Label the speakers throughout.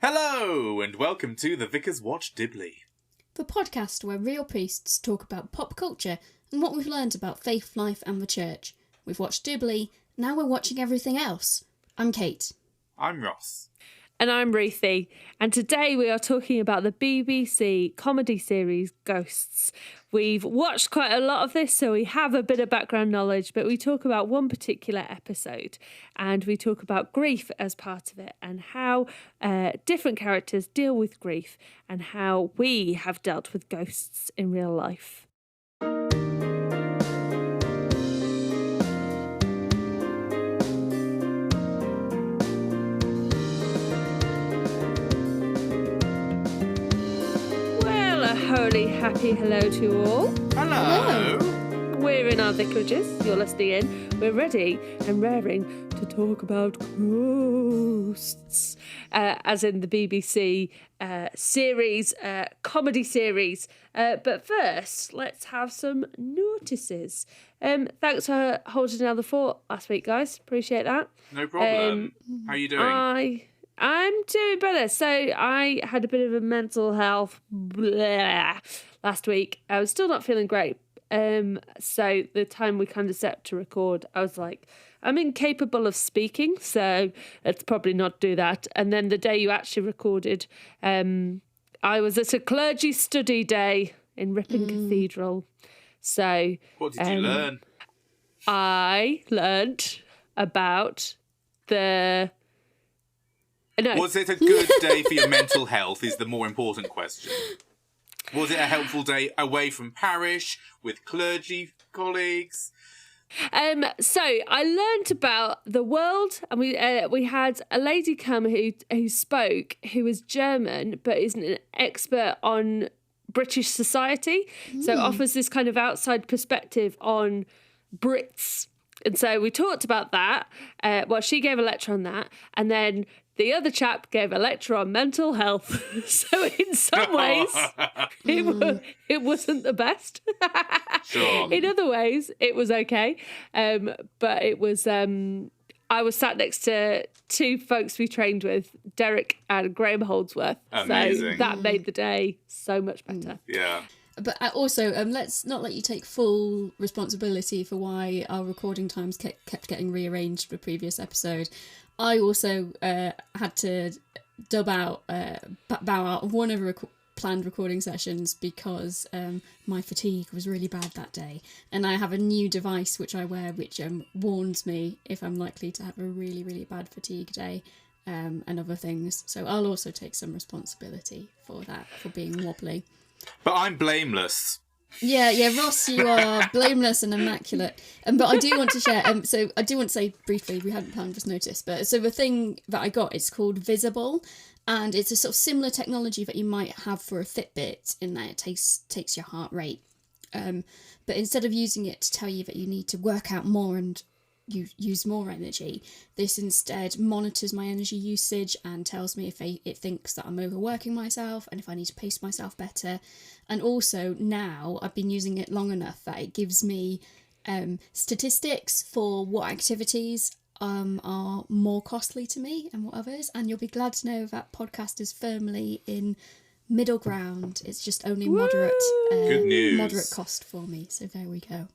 Speaker 1: Hello, and welcome to the Vicars Watch Dibley,
Speaker 2: the podcast where real priests talk about pop culture and what we've learned about faith, life and the church. We've watched Dibley, now we're watching everything else. I'm Kate.
Speaker 1: I'm Ross.
Speaker 3: And I'm Ruthie, and today we are talking about the BBC comedy series Ghosts. We've watched quite a lot of this, so we have a bit of background knowledge, but we talk about one particular episode, and we talk about grief as part of it, and how different characters deal with grief, and how we have dealt with ghosts in real life. Holy happy hello to all.
Speaker 1: Hello.
Speaker 3: We're in our vicarages, you're listening in. We're ready and raring to talk about ghosts, as in the BBC series, comedy series. But first, let's have some notices. Thanks for holding down the fort last week, guys. Appreciate that.
Speaker 1: No problem. How are you doing?
Speaker 3: I'm doing better. So I had a bit of a mental health last week. I was still not feeling great. So the time we kind of set to record, I was like, I'm incapable of speaking, so let's probably not do that. And then the day you actually recorded, I was at a clergy study day in Ripon Cathedral. So
Speaker 1: what did you learn?
Speaker 3: I learned about the... No.
Speaker 1: Was it a good day for your mental health is the more important question. Was it a helpful day away from parish, with clergy colleagues?
Speaker 3: So I learnt about the world, and we had a lady come who spoke, who was German, but isn't an expert on British society. So offers this kind of outside perspective on Brits. And so we talked about that. She gave a lecture on that, and then the other chap gave a lecture on mental health. So in some ways, it wasn't the best.
Speaker 1: Sure.
Speaker 3: In other ways, it was okay. But it was... I was sat next to two folks we trained with, Derek and Graham Holdsworth.
Speaker 1: Amazing.
Speaker 3: So that made the day so much better.
Speaker 1: Yeah.
Speaker 2: But also, let's not let you take full responsibility for why our recording times kept getting rearranged for the previous episode. I also had to bow out of one of the planned recording sessions because my fatigue was really bad that day. And I have a new device which I wear which warns me if I'm likely to have a really, really bad fatigue day and other things. So I'll also take some responsibility for that, for being wobbly.
Speaker 1: But I'm blameless.
Speaker 2: Yeah, Ross, you are blameless and immaculate. But I do want to share, so I do want to say briefly, we hadn't planned this notice, but so the thing that I got is called Visible, and it's a sort of similar technology that you might have for a Fitbit in that it takes your heart rate. But instead of using it to tell you that you need to work out more and you use more energy, this instead monitors my energy usage and tells me if it thinks that I'm overworking myself and if I need to pace myself better. And also now I've been using it long enough that it gives me statistics for what activities are more costly to me and what others. And you'll be glad to know that podcast is firmly in middle ground. It's just only moderate cost for me. So there we go.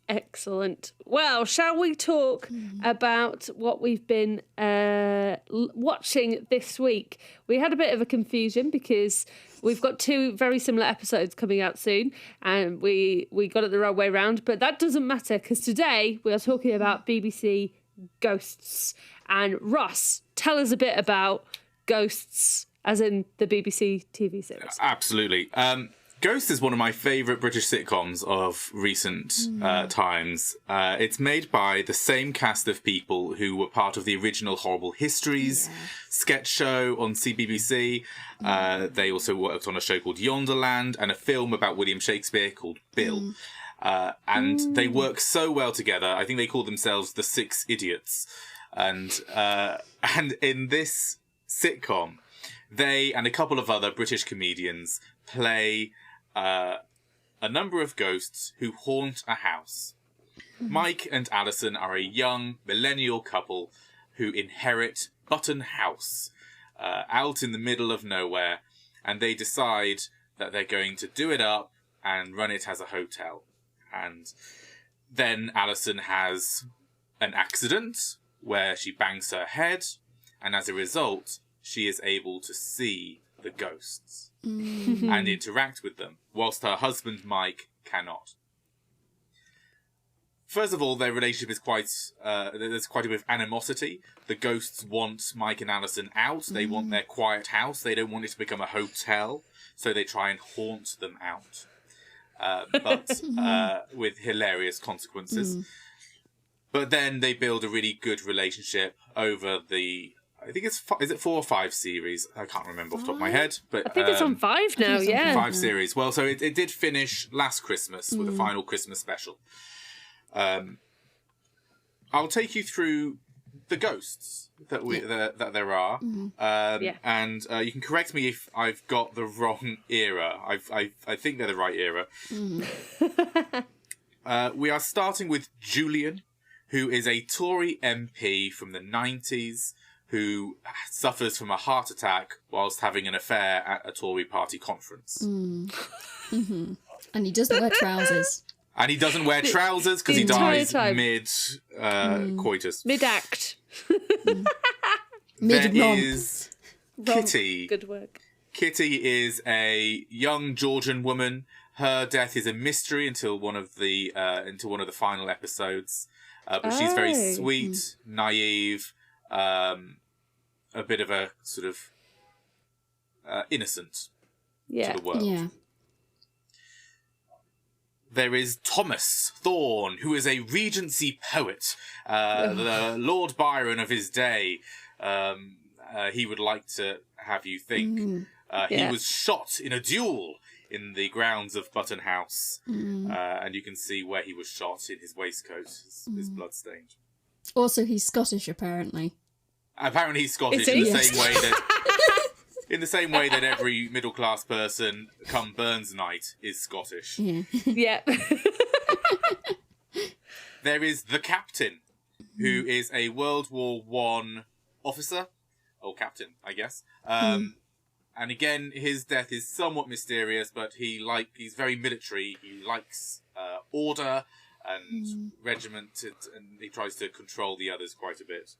Speaker 3: Excellent. Well, shall we talk about what we've been watching this week? We had a bit of a confusion because we've got two very similar episodes coming out soon, and we got it the wrong way round, but that doesn't matter because today we are talking about BBC Ghosts. And Ross, tell us a bit about Ghosts, as in the BBC TV series.
Speaker 1: Absolutely. Ghost is one of my favourite British sitcoms of recent times. It's made by the same cast of people who were part of the original Horrible Histories sketch show on CBBC. They also worked on a show called Yonderland and a film about William Shakespeare called Bill. And they work so well together. I think they call themselves the Six Idiots. And in this sitcom, they and a couple of other British comedians play a number of ghosts who haunt a house. Mike and Alison are a young millennial couple who inherit Button House, out in the middle of nowhere, and they decide that they're going to do it up and run it as a hotel. And then Alison has an accident where she bangs her head, and as a result, she is able to see the ghosts and interact with them, whilst her husband, Mike, cannot. First of all, their relationship is there's quite a bit of animosity. The ghosts want Mike and Alison out. They want their quiet house. They don't want it to become a hotel, so they try and haunt them out. But with hilarious consequences. But then they build a really good relationship over the... I think it's... Is it 4 or 5 series? I can't remember off the top of my head. But
Speaker 3: I think it's on 5 now, yeah.
Speaker 1: 5 series. Well, so it did finish last Christmas with the final Christmas special. I'll take you through the ghosts that there are, and you can correct me if I've got the wrong era. I think they're the right era. We are starting with Julian, who is a Tory MP from the 90s who suffers from a heart attack whilst having an affair at a Tory party conference.
Speaker 2: And he doesn't wear trousers.
Speaker 1: And he doesn't wear trousers because he dies mid-coitus.
Speaker 3: Mid-act.
Speaker 1: There is Kitty.
Speaker 3: Good work.
Speaker 1: Kitty is a young Georgian woman. Her death is a mystery until one of the final episodes. But she's very sweet, naive, a bit of a sort of innocent to the world.
Speaker 2: Yeah.
Speaker 1: There is Thomas Thorne, who is a Regency poet, the Lord Byron of his day. He would like to have you think. He was shot in a duel in the grounds of Button House, and you can see where he was shot in his waistcoat. His blood-stained.
Speaker 2: Also, he's Scottish, apparently.
Speaker 1: Apparently he's Scottish in the same way that... In the same way that every middle-class person come Burns night is Scottish.
Speaker 3: Yeah.
Speaker 1: There is the Captain, who is a World War I officer. Or captain, I guess. And again, his death is somewhat mysterious, but he's very military. He likes order and regimented, and he tries to control the others quite a bit.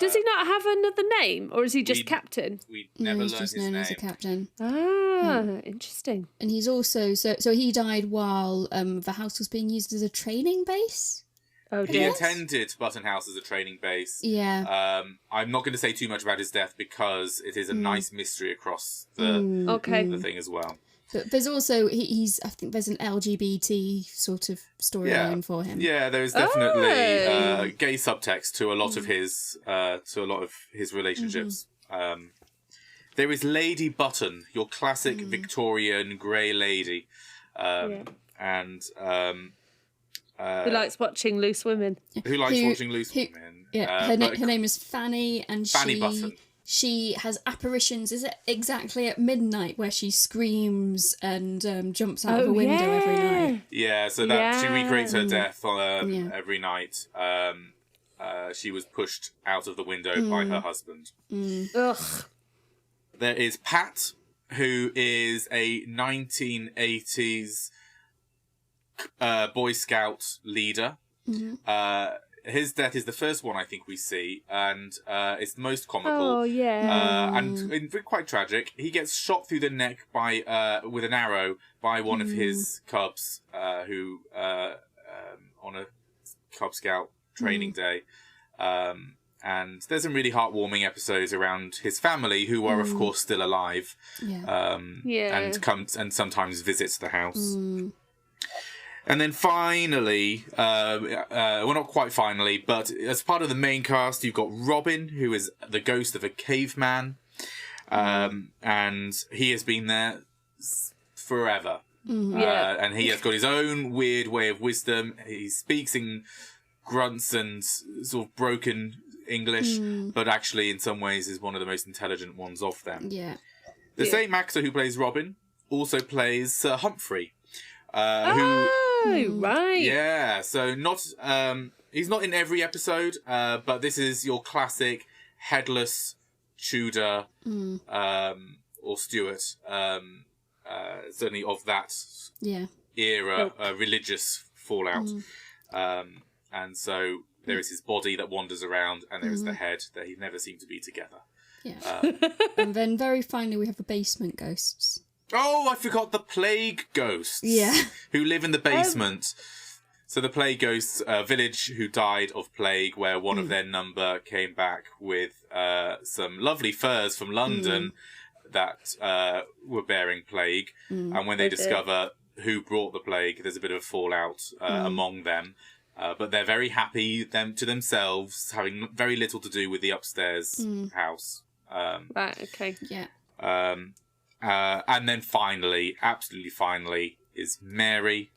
Speaker 3: Does he not have another name, or is he just captain?
Speaker 1: We never learned his name.
Speaker 2: As a captain.
Speaker 3: Interesting.
Speaker 2: And he's also so he died while the house was being used as a training base.
Speaker 3: Oh,
Speaker 1: he attended Button House as a training base.
Speaker 2: Yeah.
Speaker 1: I'm not going to say too much about his death because it is a nice mystery across the thing as well.
Speaker 2: But there's also I think there's an LGBT sort of storyline for him.
Speaker 1: Yeah, there is definitely gay subtext to a lot of his relationships. There is Lady Button, your classic Victorian grey lady, and
Speaker 3: who likes watching Loose Women.
Speaker 1: Who likes watching Loose Women?
Speaker 2: Yeah, her name is Fanny, and
Speaker 1: Fanny Button.
Speaker 2: She has apparitions, is it exactly at midnight, where she screams and jumps out of a window every night.
Speaker 1: Yeah, so that she recreates her death every night. She was pushed out of the window by her husband.
Speaker 3: Ugh.
Speaker 1: There is Pat, who is a 1980s Boy Scout leader. His death is the first one I think we see, and it's the most comical.
Speaker 3: Oh, yeah.
Speaker 1: And quite tragic. He gets shot through the neck with an arrow by one of his cubs, who on a Cub Scout training day. And there's some really heartwarming episodes around his family, who are of course still alive, and comes and sometimes visits the house. And then finally, well, not quite finally, but as part of the main cast, you've got Robin, who is the ghost of a caveman. And he has been there forever. And he has got his own weird way of wisdom. He speaks in grunts and sort of broken English, but actually in some ways is one of the most intelligent ones of them. The same actor who plays Robin also plays Sir Humphrey.
Speaker 3: Right.
Speaker 1: Yeah, so not he's not in every episode, but this is your classic headless Tudor or Stuart, certainly of that era, religious fallout. And so there is his body that wanders around, and there is the head that he never seemed to be together.
Speaker 2: Yeah. And then very finally we have the basement ghosts.
Speaker 1: Oh, I forgot the plague ghosts.
Speaker 2: Yeah.
Speaker 1: Who live in the basement. So the plague ghosts, a village who died of plague, where one of their number came back with some lovely furs from London that were bearing plague. And when they discover who brought the plague, there's a bit of fallout among them. But they're very happy to themselves, having very little to do with the upstairs house.
Speaker 3: Right, okay.
Speaker 2: Yeah.
Speaker 1: And then finally, absolutely finally, is Mary,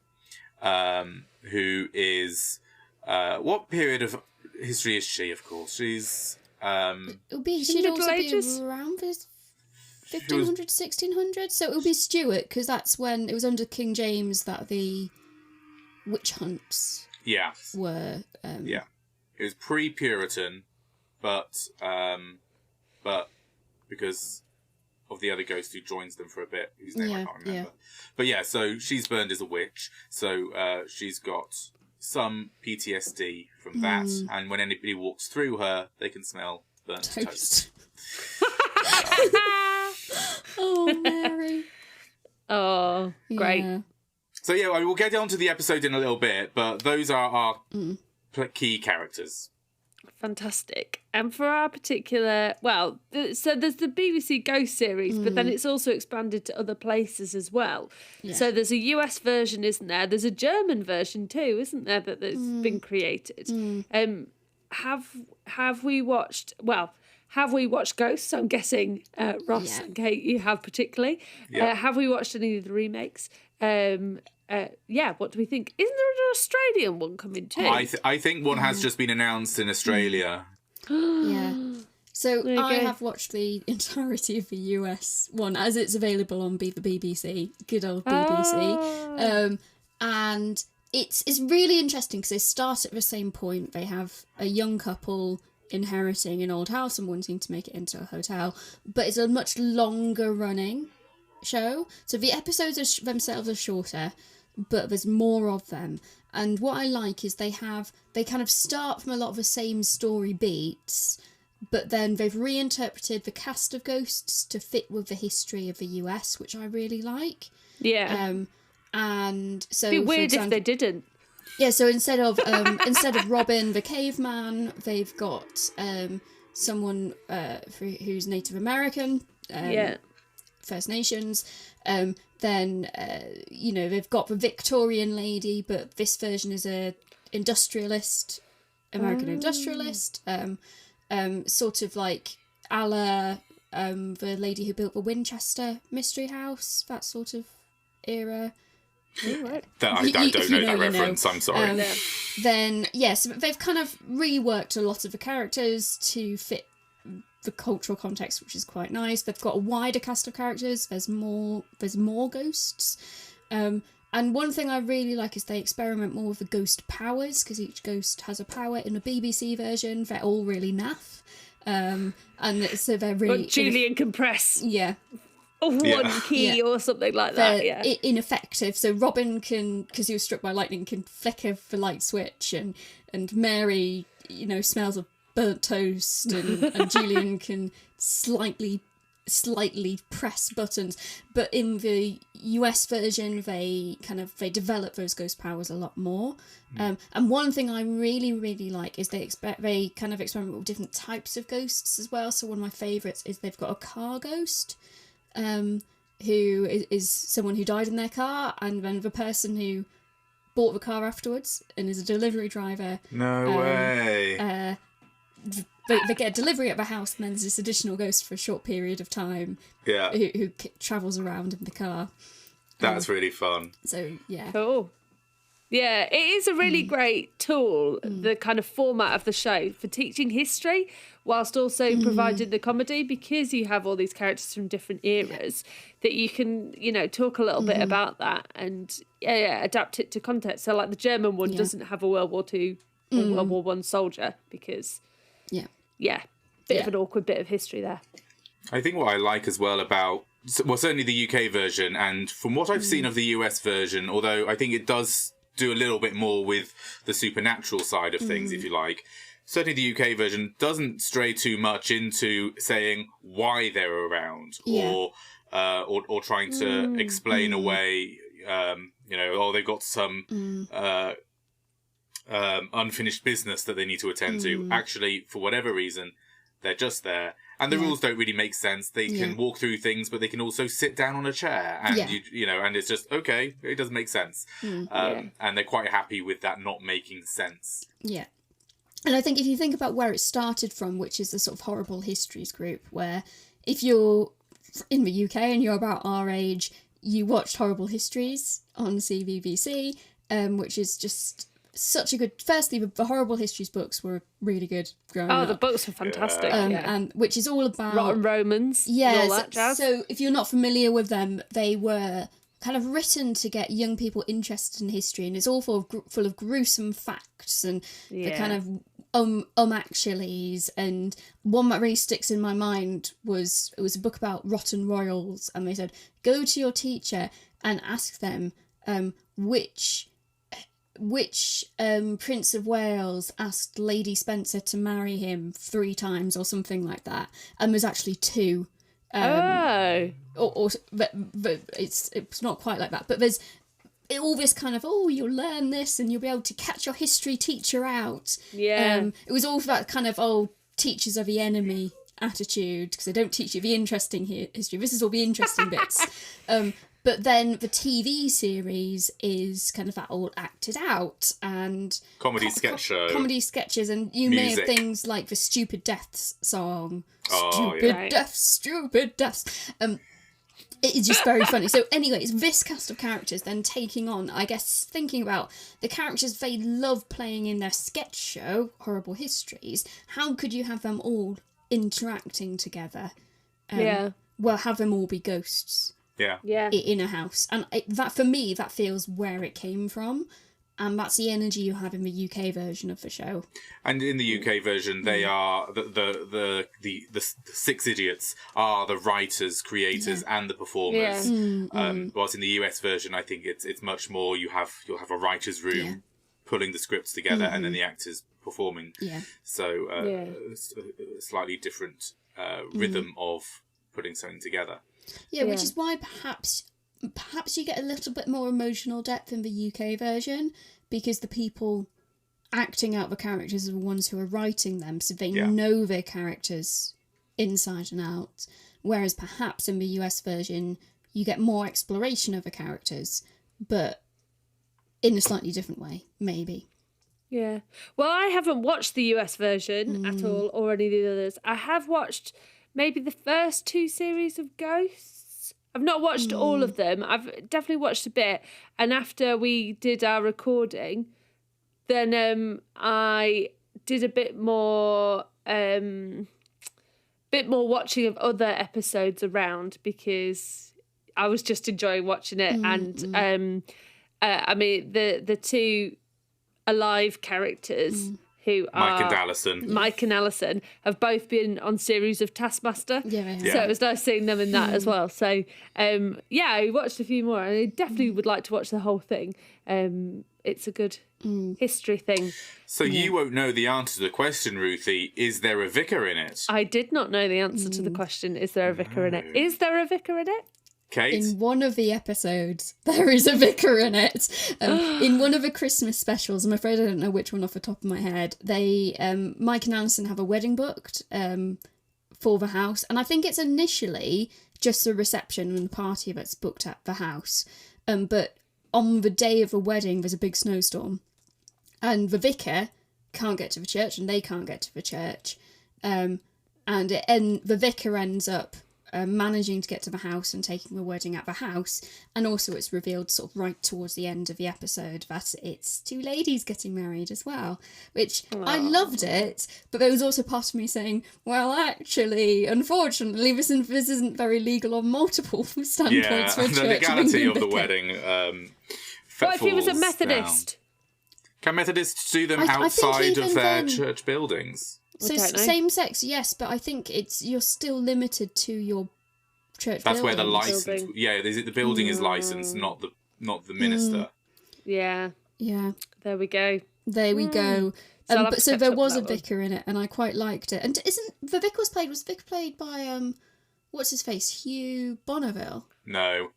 Speaker 1: who is... what period of history is she, of course? She's...
Speaker 2: she'd also be around the 1500s, 1600s. So it would be Stuart, because that's when it was under King James that the witch hunts were...
Speaker 1: It was pre-Puritan, but because of the other ghost who joins them for a bit, whose name I can't remember. Yeah. But yeah, so she's burned as a witch, so she's got some PTSD from that, and when anybody walks through her, they can smell burnt toast.
Speaker 2: Oh, Mary.
Speaker 3: Oh, great.
Speaker 2: Yeah.
Speaker 1: So yeah, we'll get on to the episode in a little bit, but those are our key characters.
Speaker 3: Fantastic. And for our particular, so there's the BBC Ghost series, but then it's also expanded to other places as well. Yeah. So there's a US version, isn't there? There's a German version too, isn't there, that's been created. Have we watched Ghosts? I'm guessing Ross and Kate, you have particularly. Yeah. Have we watched any of the remakes? What do we think? Isn't there an Australian one coming too?
Speaker 1: I think one has just been announced in Australia.
Speaker 2: Yeah. So I have watched the entirety of the US one as it's available on the BBC, good old BBC. And it's really interesting because they start at the same point. They have a young couple inheriting an old house and wanting to make it into a hotel, but it's a much longer running show. So the episodes themselves are shorter, but there's more of them. And what I like is they kind of start from a lot of the same story beats, but then they've reinterpreted the cast of ghosts to fit with the history of the US, which I really like. Yeah. And so
Speaker 3: it'd be weird if they didn't.
Speaker 2: Yeah, so instead of Robin the caveman, they've got someone who's Native American. First Nations. Then they've got the Victorian lady, but this version is a industrialist, American industrialist, sort of like a la the lady who built the Winchester Mystery House, that sort of era.
Speaker 1: I don't know that reference, I'm sorry.
Speaker 2: Then, yes, they've kind of reworked a lot of the characters to fit the cultural context, which is quite nice. They've got a wider cast of characters. There's more ghosts. And one thing I really like is they experiment more with the ghost powers, because each ghost has a power. In the BBC version, they're all really naff. And so they're really...
Speaker 3: But Julian can press.
Speaker 2: Yeah.
Speaker 3: One key or something like that.
Speaker 2: They're ineffective. So Robin can, because he was struck by lightning, can flicker the light switch, and Mary, smells of burnt toast, and Julian can slightly press buttons. But in the US version, they develop those ghost powers a lot more. And one thing I really, really like is they kind of experiment with different types of ghosts as well. So one of my favourites is they've got a car ghost, who is someone who died in their car, and then the person who bought the car afterwards and is a delivery driver.
Speaker 1: No way.
Speaker 2: They get a delivery at the house, and then there's this additional ghost for a short period of time.
Speaker 1: Yeah.
Speaker 2: Who travels around in the car.
Speaker 1: That's really fun.
Speaker 2: So yeah.
Speaker 3: Cool. Yeah, it is a really great tool, the kind of format of the show for teaching history, whilst also providing the comedy, because you have all these characters from different eras that you can, talk a little bit about that and adapt it to context. So like the German one doesn't have a World War II or World War I soldier because... Yeah. bit of an awkward bit of history there.
Speaker 1: I think what I like as well about, well, certainly the UK version, and from what I've seen of the US version, although I think it does do a little bit more with the supernatural side of things, if you like, certainly the UK version doesn't stray too much into saying why they're around or trying to explain away, they've got some unfinished business that they need to attend to. Actually, for whatever reason, they're just there. And the rules don't really make sense. They can walk through things, but they can also sit down on a chair. And, and it's just, okay, it doesn't make sense. And they're quite happy with that not making sense.
Speaker 2: Yeah. And I think if you think about where it started from, which is the sort of Horrible Histories group, where if you're in the UK and you're about our age, you watched Horrible Histories on CBBC, which is just such a good... Firstly, the Horrible Histories books were really good growing up.
Speaker 3: The books were fantastic.
Speaker 2: And which is all about...
Speaker 3: Rotten Romans and all that jazz.
Speaker 2: So if you're not familiar with them, they were kind of written to get young people interested in history, and it's all full of gruesome facts and the kind of actuallys. And one that really sticks in my mind was, it was a book about rotten royals, and they said, go to your teacher and ask them which Prince of Wales asked Lady Spencer to marry him 3 times or something like that, and there's actually 2. But it's not quite like that, but there's all this kind of, you'll learn this and you'll be able to catch your history teacher out. It was all that kind of teachers are the enemy attitude, because they don't teach you the interesting history. This is all the interesting bits. But then the TV series is kind of that all acted out and
Speaker 1: comedy sketch show,
Speaker 2: comedy sketches, and you may have things like the Stupid Deaths song, Stupid Deaths. It is just very funny. So anyway, it's this cast of characters then taking on, I guess, thinking about the characters they love playing in their sketch show, Horrible Histories. How could you have them all interacting together? Well, have them all be ghosts. In a house. And that, for me, that feels where it came from. And that's the energy you have in the UK version of the show. And
Speaker 1: in the UK version, they are the 6 idiots are the writers, creators, and the performers. Whilst in the US version, I think it's much more you'll have a writer's room pulling the scripts together, and then the actors performing. So a slightly different rhythm of putting something together.
Speaker 2: Which is why perhaps you get a little bit more emotional depth in the UK version, because the people acting out the characters are the ones who are writing them, so they know their characters inside and out. Whereas perhaps in the US version, you get more exploration of the characters, but in a slightly different way, maybe.
Speaker 3: Yeah. Well, I haven't watched the US version at all, or any of the others. I have watched maybe the first 2 series of Ghosts. I've not watched all of them. I've definitely watched a bit. And after we did our recording, then I did a bit more watching of other episodes around, because I was just enjoying watching it. And I mean, the 2 alive characters, who are Mike and Alison, have both been on series of Taskmaster. So it was nice seeing them in that as well. So I watched a few more, and I definitely would like to watch the whole thing. It's a good history thing.
Speaker 1: So you won't know the answer to the question, Ruthie. Is there a vicar in it?
Speaker 3: I did not know the answer to the question. Is there a vicar in it? Is there a vicar in it?
Speaker 1: Kate?
Speaker 2: In one of the episodes, there is a vicar in it. In one of the Christmas specials, I'm afraid I don't know which one off the top of my head, they Mike and Alison have a wedding booked for the house, and I think it's initially just the reception and the party that's booked at the house. But on the day of the wedding, there's a big snowstorm, and the vicar can't get to the church, and they can't get to the church, and the vicar ends up managing to get to the house and taking the wedding at the house. And also it's revealed sort of right towards the end of the episode that it's 2 ladies getting married as well, which I loved it. But there was also part of me saying, well, actually, unfortunately, this isn't very legal on multiple standpoints for a church.
Speaker 1: The legality of the wedding
Speaker 3: what if he was a Methodist?
Speaker 1: Down. Can Methodists do them outside of their church buildings?
Speaker 2: So
Speaker 3: don't know.
Speaker 2: same sex, yes, but I think you're still limited to your church.
Speaker 1: That's where the
Speaker 2: buildings.
Speaker 1: license. Yeah, the building is licensed, not the minister.
Speaker 3: Yeah,
Speaker 2: Yeah,
Speaker 3: there we go.
Speaker 2: there we go.
Speaker 3: So I'll have to
Speaker 2: So
Speaker 3: catch
Speaker 2: there
Speaker 3: up
Speaker 2: was a
Speaker 3: with that one.
Speaker 2: vicar in it, and I quite liked it. And isn't the vicar was Vic played by what's his face, Hugh Bonneville?
Speaker 1: No.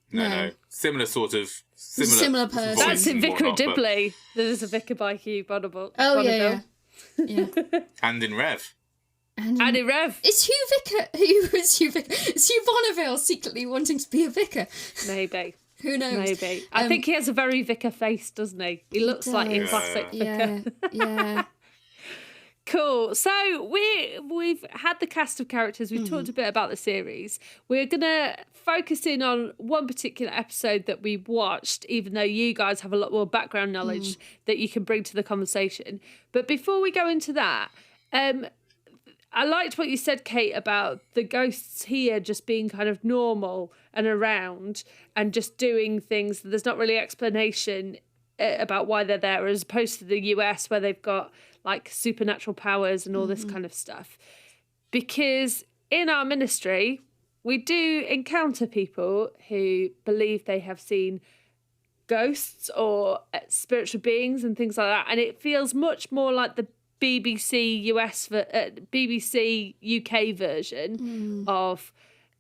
Speaker 1: Similar person.
Speaker 3: That's in Vicar
Speaker 1: whatnot, but-
Speaker 3: Dibley. There's a vicar by Hugh Bonneville.
Speaker 2: Oh yeah.
Speaker 1: And in Rev.
Speaker 2: And
Speaker 3: And in Rev.
Speaker 2: is Hugh Vicar? Who is Hugh Vicar? Is Hugh Bonneville secretly wanting to be a vicar?
Speaker 3: Maybe.
Speaker 2: Who knows?
Speaker 3: Maybe. I think he has a very vicar face, doesn't he? He looks like a
Speaker 2: does.
Speaker 3: classic vicar.
Speaker 2: Yeah.
Speaker 3: Cool. So we've had the cast of characters. We've talked a bit about the series. We're gonna focus in on one particular episode that we watched, even though you guys have a lot more background knowledge that you can bring to the conversation. But before we go into that, I liked what you said, Kate, about the ghosts here just being kind of normal and around and just doing things. There's not really explanation about why they're there, as opposed to the US where they've got like supernatural powers and all this kind of stuff. Because in our ministry, we do encounter people who believe they have seen ghosts or spiritual beings and things like that. And it feels much more like the BBC UK version of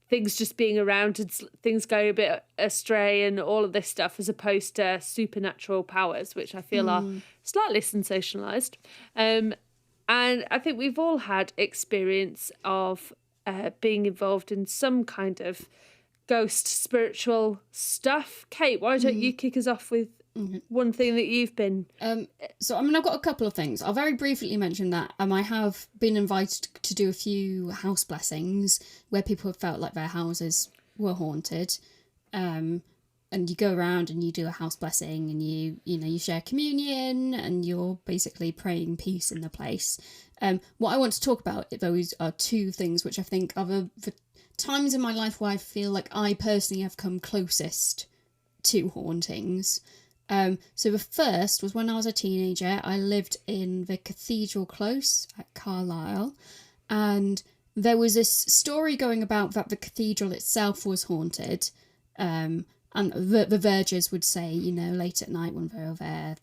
Speaker 3: things just being around and things going a bit astray and all of this stuff, as opposed to supernatural powers, which I feel are slightly sensationalized. And I think we've all had experience of being involved in some kind of ghost spiritual stuff. Kate, why don't you kick us off with one thing that you've been...
Speaker 2: So, I mean, I've got a couple of things. I'll very briefly mention that I have been invited to do a few house blessings where people have felt like their houses were haunted. And you go around and you do a house blessing and you share communion and you're basically praying peace in the place. What I want to talk about, those are two things which I think are the times in my life where I feel like I personally have come closest to hauntings. So the first was when I was a teenager. I lived in the Cathedral Close at Carlisle, and there was this story going about that the cathedral itself was haunted. And the vergers would say, late at night when they were there,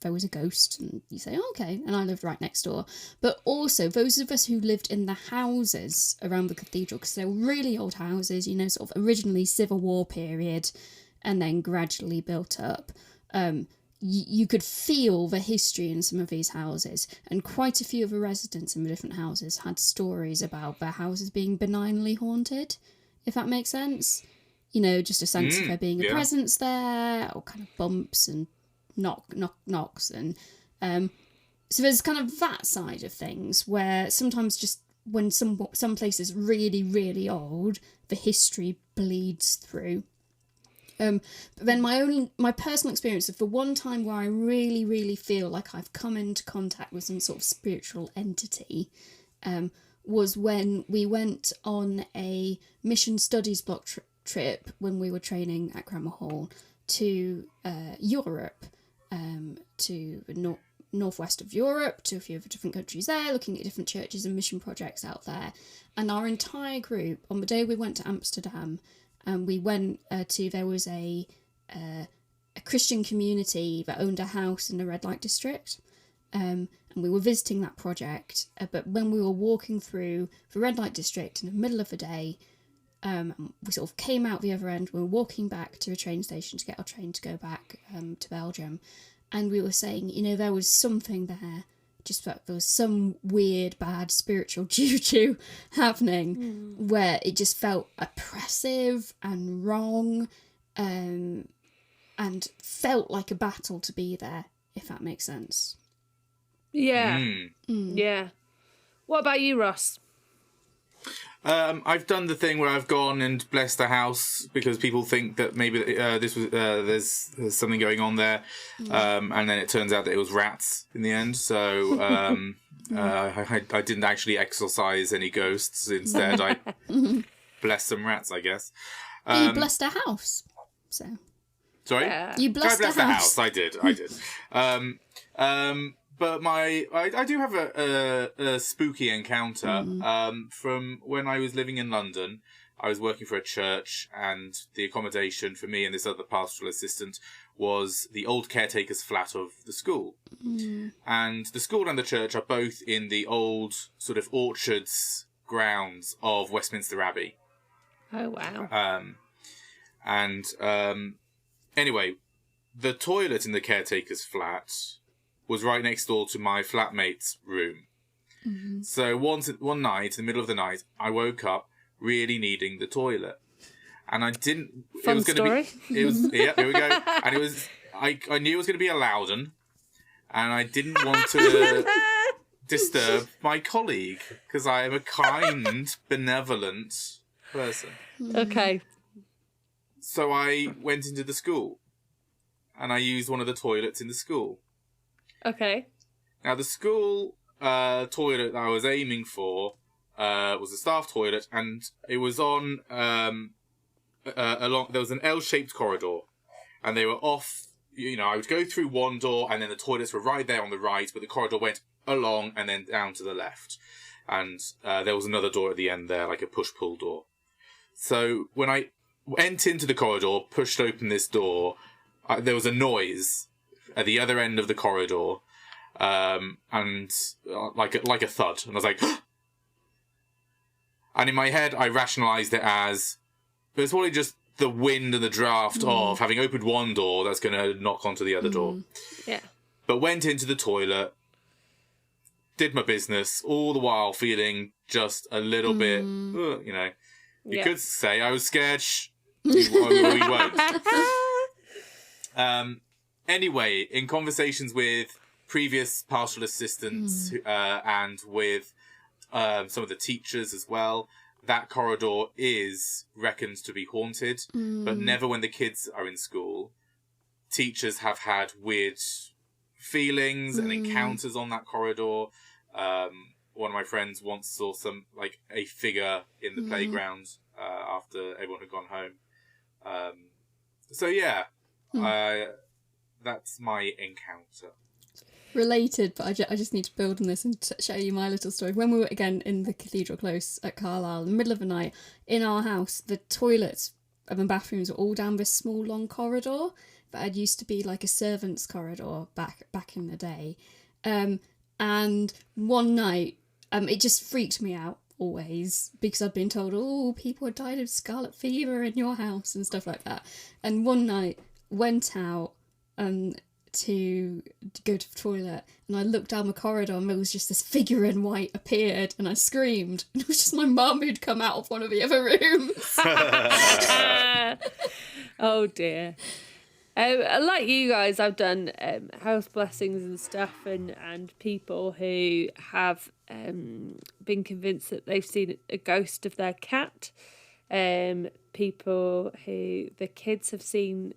Speaker 2: there was a ghost, and you say, oh, okay, and I lived right next door. But also, those of us who lived in the houses around the cathedral, because they're really old houses, sort of originally Civil War period, and then gradually built up. You could feel the history in some of these houses, and quite a few of the residents in the different houses had stories about their houses being benignly haunted, if that makes sense. Just a sense of there being a presence there, or kind of bumps and knocks, and so there's kind of that side of things where sometimes just when some place is really, really old, the history bleeds through. But then my personal experience of the one time where I really, really feel like I've come into contact with some sort of spiritual entity was when we went on a mission studies block trip when we were training at Grammar Hall to Europe, to the northwest of Europe, to a few of the different countries there, looking at different churches and mission projects out there. And our entire group, on the day we went to Amsterdam, we went there was a Christian community that owned a house in the red light district, and we were visiting that project. But when we were walking through the red light district in the middle of the day, we sort of came out the other end. We were walking back to a train station to get our train to go back to Belgium, and we were saying, there was something there. Just that there was some weird, bad spiritual juju happening where it just felt oppressive and wrong, and felt like a battle to be there, if that makes sense.
Speaker 3: Yeah. Yeah. What about you, Ross?
Speaker 1: I've done the thing where I've gone and blessed a house because people think that maybe there's something going on there, and then it turns out that it was rats in the end. So I didn't actually exorcise any ghosts. Instead, I blessed some rats, I guess.
Speaker 2: You blessed a house, so.
Speaker 1: Sorry?
Speaker 2: You blessed
Speaker 1: I blessed
Speaker 2: a house.
Speaker 1: I did. But I do have a spooky encounter from when I was living in London. I was working for a church, and the accommodation for me and this other pastoral assistant was the old caretaker's flat of the school. And the school and the church are both in the old sort of orchards grounds of Westminster Abbey.
Speaker 3: Oh, wow.
Speaker 1: Anyway, the toilet in the caretaker's flat was right next door to my flatmate's room. So one night, in the middle of the night, I woke up really needing the toilet, and I didn't.
Speaker 3: Fun
Speaker 1: it was
Speaker 3: story.
Speaker 1: It was yeah. Here we go. And it was. I knew it was going to be a loud one, and I didn't want to disturb my colleague because I am a kind, benevolent person.
Speaker 3: Okay.
Speaker 1: So I went into the school, and I used one of the toilets in the school.
Speaker 3: Okay.
Speaker 1: Now the school toilet that I was aiming for was a staff toilet, and it was on along. There was an L-shaped corridor, and they were off. You know, I would go through one door, and then the toilets were right there on the right, but the corridor went along and then down to the left, and there was another door at the end there, like a push-pull door. So when I went into the corridor, pushed open this door, there was a noise at the other end of the corridor, and like a thud, and I was like. And in my head, I rationalised it as it was probably just the wind and the draft of having opened one door that's going to knock onto the other door.
Speaker 3: Yeah.
Speaker 1: But went into the toilet, did my business, all the while feeling just a little bit, you know. You could say I was scared. We won't. Anyway, in conversations with previous pastoral assistants and with some of the teachers as well, that corridor is reckoned to be haunted, but never when the kids are in school. Teachers have had weird feelings and encounters on that corridor. One of my friends once saw a figure in the playground after everyone had gone home. So yeah, that's my encounter.
Speaker 2: Related, but I just need to build on this and show you my little story. When we were again in the Cathedral Close at Carlisle, in the middle of the night, in our house, the toilets and bathrooms were all down this small long corridor that had used to be like a servants' corridor back in the day. And one night, it just freaked me out always because I'd been told, oh, people had died of scarlet fever in your house and stuff like that. And one night, went out to go to the toilet, and I looked down the corridor, and there was just this figure in white appeared, and I screamed, and it was just my mum who'd come out of one of the other rooms.
Speaker 3: Oh dear. Like you guys, I've done house blessings and stuff, and people who have been convinced that they've seen a ghost of their cat. People who the kids have seen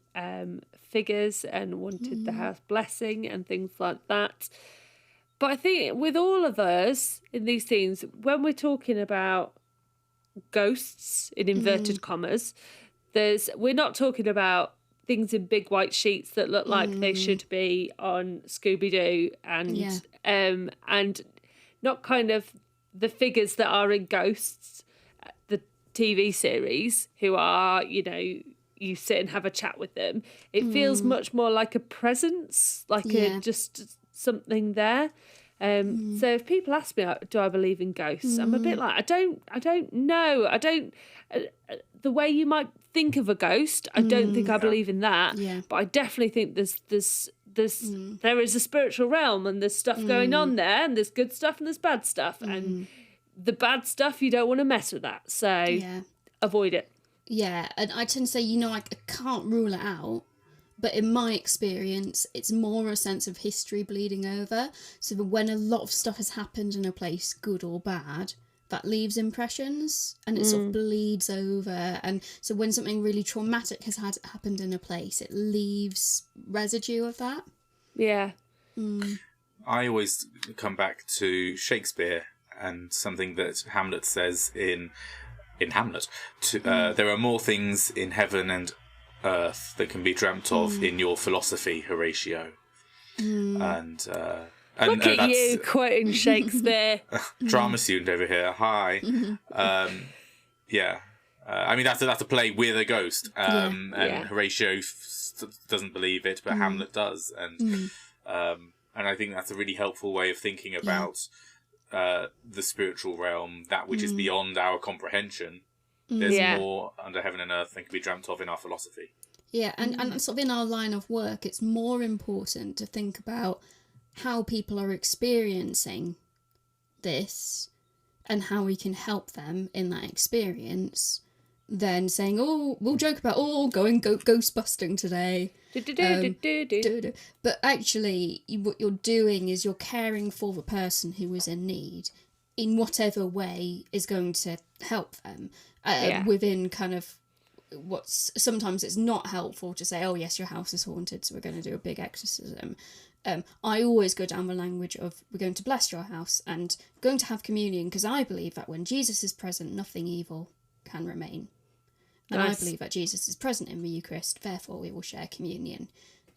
Speaker 3: figures and wanted the house blessing and things like that. But I think with all of us in these things, when we're talking about ghosts in inverted commas, we're not talking about things in big white sheets that look like they should be on Scooby-Doo and not kind of the figures that are in Ghosts, the TV series, who are, you know, you sit and have a chat with them. It feels much more like a presence, like just something there. So if people ask me, do I believe in ghosts? I'm a bit like, I don't know. The way you might think of a ghost, I don't think I believe in that. Yeah. But I definitely think there is a spiritual realm, and there's stuff going on there, and there's good stuff and there's bad stuff. And the bad stuff, you don't want to mess with that. So avoid it.
Speaker 2: Yeah, and I tend to say, you know, I can't rule it out. But in my experience, it's more a sense of history bleeding over. So that when a lot of stuff has happened in a place, good or bad, that leaves impressions and it sort of bleeds over. And so when something really traumatic has happened in a place, it leaves residue of that. Yeah.
Speaker 1: I always come back to Shakespeare and something that Hamlet says in Hamlet. There are more things in heaven and earth that can be dreamt of in your philosophy, Horatio. And And,
Speaker 3: Look at you quoting Shakespeare.
Speaker 1: Drama student over here. Hi. Yeah. I mean, that's a play with a ghost. And Horatio doesn't believe it, but Hamlet does. And I think that's a really helpful way of thinking about the spiritual realm, that which is beyond our comprehension. There's more under heaven and earth than can be dreamt of in our philosophy.
Speaker 2: Yeah, and sort of in our line of work, it's more important to think about how people are experiencing this and how we can help them in that experience than saying, oh, we'll joke about, going ghost busting today. But actually, what you're doing is you're caring for the person who is in need in whatever way is going to help them within kind of sometimes it's not helpful to say, oh yes, your house is haunted, so we're going to do a big exorcism. I always go down the language of we're going to bless your house and going to have communion, because I believe that when Jesus is present, nothing evil can remain. And I believe that Jesus is present in the Eucharist, therefore we will share communion.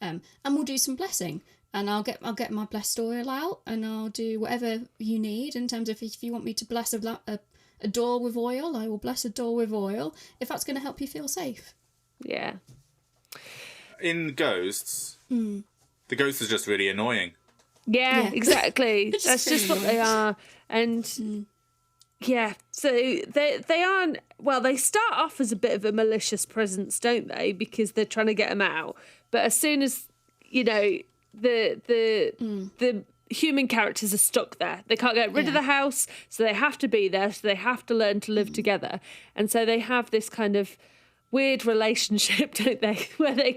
Speaker 2: And we'll do some blessing. And I'll get my blessed oil out, and I'll do whatever you need in terms of if you want me to bless a door with oil, I will bless a door with oil, if that's going to help you feel safe.
Speaker 3: Yeah.
Speaker 1: In ghosts, the ghost is just really annoying.
Speaker 3: Yeah. Exactly. That's just what they are. And so they aren't, well, they start off as a bit of a malicious presence, don't they? Because they're trying to get them out. But as soon as, the human characters are stuck there. They can't get rid of the house, so they have to be there, so they have to learn to live together. And so they have this kind of weird relationship, don't they, where they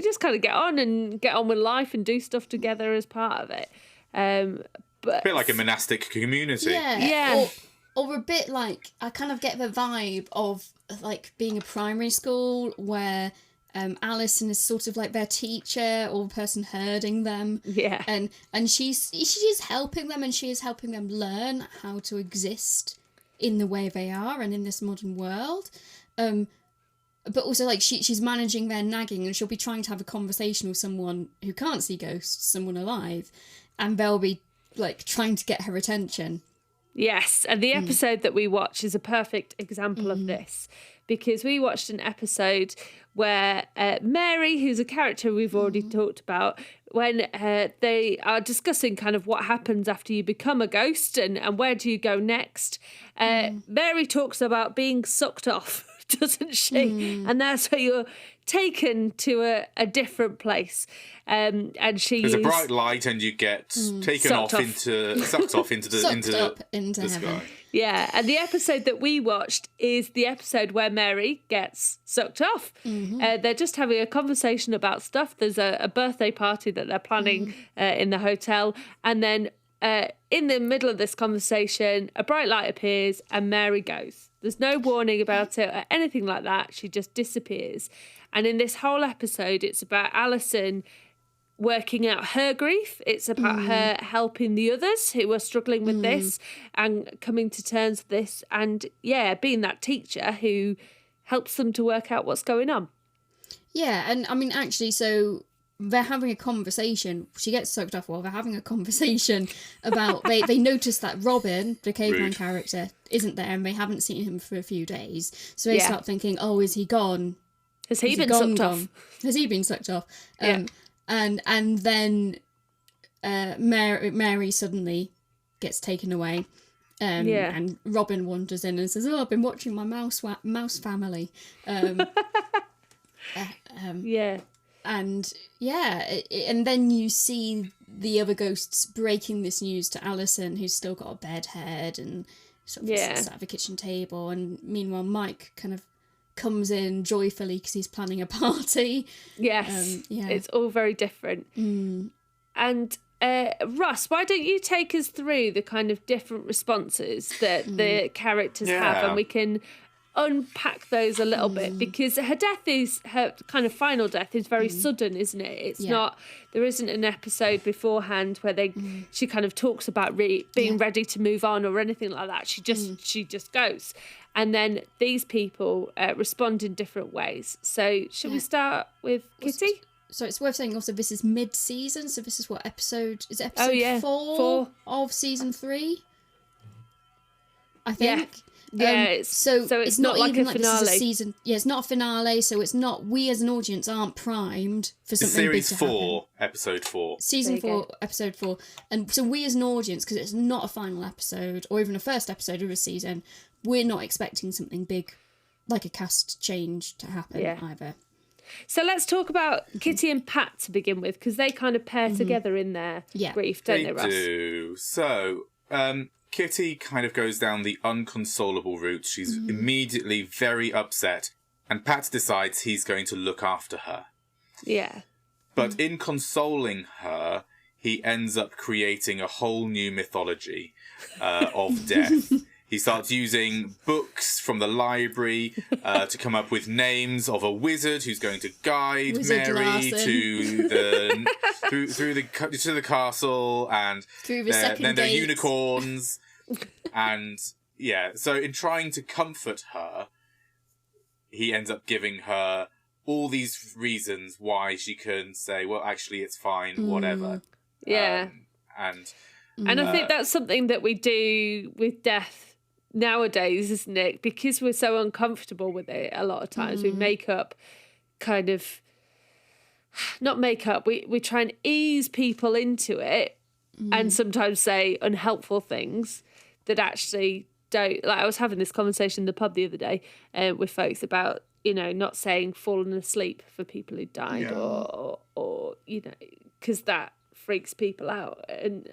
Speaker 3: just kind of get on with life and do stuff together as part of it. But
Speaker 1: a bit like a monastic community.
Speaker 2: Yeah. Or a bit like, I kind of get the vibe of like being a primary school where Alison is sort of like their teacher or the person herding them. Yeah. And she's helping them, and she is helping them learn how to exist in the way they are and in this modern world. But also like she's managing their nagging, and she'll be trying to have a conversation with someone who can't see ghosts, someone alive, and they'll be like trying to get her attention.
Speaker 3: Yes, and the episode that we watch is a perfect example of this, because we watched an episode where Mary, who's a character we've already talked about, when they are discussing kind of what happens after you become a ghost and where do you go next, Mary talks about being sucked off, doesn't she? And that's where you're taken to a different place. And there's
Speaker 1: a bright light, and you get sucked off into the sky.
Speaker 3: Yeah, and the episode that we watched is the episode where Mary gets sucked off. They're just having a conversation about stuff. There's a birthday party that they're planning in the hotel, and then in the middle of this conversation, a bright light appears and Mary goes. There's no warning about it or anything like that. She just disappears. And in this whole episode, it's about Alison working out her grief. It's about her helping the others who are struggling with this and coming to terms with this, and being that teacher who helps them to work out what's going on.
Speaker 2: Yeah, and I mean, actually, so they're having a conversation. She gets sucked off while they're having a conversation about they notice that Robin, the caveman character, isn't there, and they haven't seen him for a few days. So they start thinking, oh, is he gone?
Speaker 3: Has he been sucked off?
Speaker 2: Has he been sucked off? And then Mary suddenly gets taken away. And Robin wanders in and says, oh, I've been watching my mouse family. And then you see the other ghosts breaking this news to Alison, who's still got a bed head and sort of sits at the kitchen table. And meanwhile, Mike kind of comes in joyfully because he's planning a party.
Speaker 3: Yes, it's all very different. And Russ, why don't you take us through the kind of different responses that the characters have, and we can unpack those a little bit, because her kind of final death is very sudden, isn't it? It's not, there isn't an episode beforehand where she kind of talks about being ready to move on or anything like that. She just goes. And then these people respond in different ways. So should we start with Kitty?
Speaker 2: So it's worth saying also this is mid-season, so this is what episode... Is it episode 4 of season 3? I think.
Speaker 3: Yeah,
Speaker 2: so
Speaker 3: it's not like
Speaker 2: even
Speaker 3: a
Speaker 2: like this is
Speaker 3: finale.
Speaker 2: a season. Yeah, it's not a finale, so it's not... We as an audience aren't primed for
Speaker 1: It's
Speaker 2: something big
Speaker 1: series
Speaker 2: to
Speaker 1: 4,
Speaker 2: happen.
Speaker 1: episode 4.
Speaker 2: Season
Speaker 3: There you
Speaker 2: 4, episode 4. And so we as an audience, because it's not a final episode, or even a first episode of a season, we're not expecting something big, like a cast change to happen either.
Speaker 3: So let's talk about Kitty and Pat to begin with, because they kind of pair together in their grief, don't they, Russ?
Speaker 1: Do. So, Kitty kind of goes down the unconsolable route. She's immediately very upset, and Pat decides he's going to look after her.
Speaker 3: Yeah.
Speaker 1: But in consoling her, he ends up creating a whole new mythology of death. He starts using books from the library to come up with names of a wizard who's going to guide
Speaker 2: Wizard
Speaker 1: Mary
Speaker 2: Larson.
Speaker 1: to the to the castle, and
Speaker 2: Through the second
Speaker 1: then there are
Speaker 2: gate.
Speaker 1: unicorns, and so in trying to comfort her, he ends up giving her all these reasons why she can say, well, actually, it's fine, whatever.
Speaker 3: Yeah.
Speaker 1: And
Speaker 3: I think that's something that we do with death nowadays, isn't it? Because we're so uncomfortable with it a lot of times. We make up kind of... Not make up, we try and ease people into it and sometimes say unhelpful things that actually don't... Like, I was having this conversation in the pub the other day with folks about, not saying fallen asleep for people who died or because that freaks people out and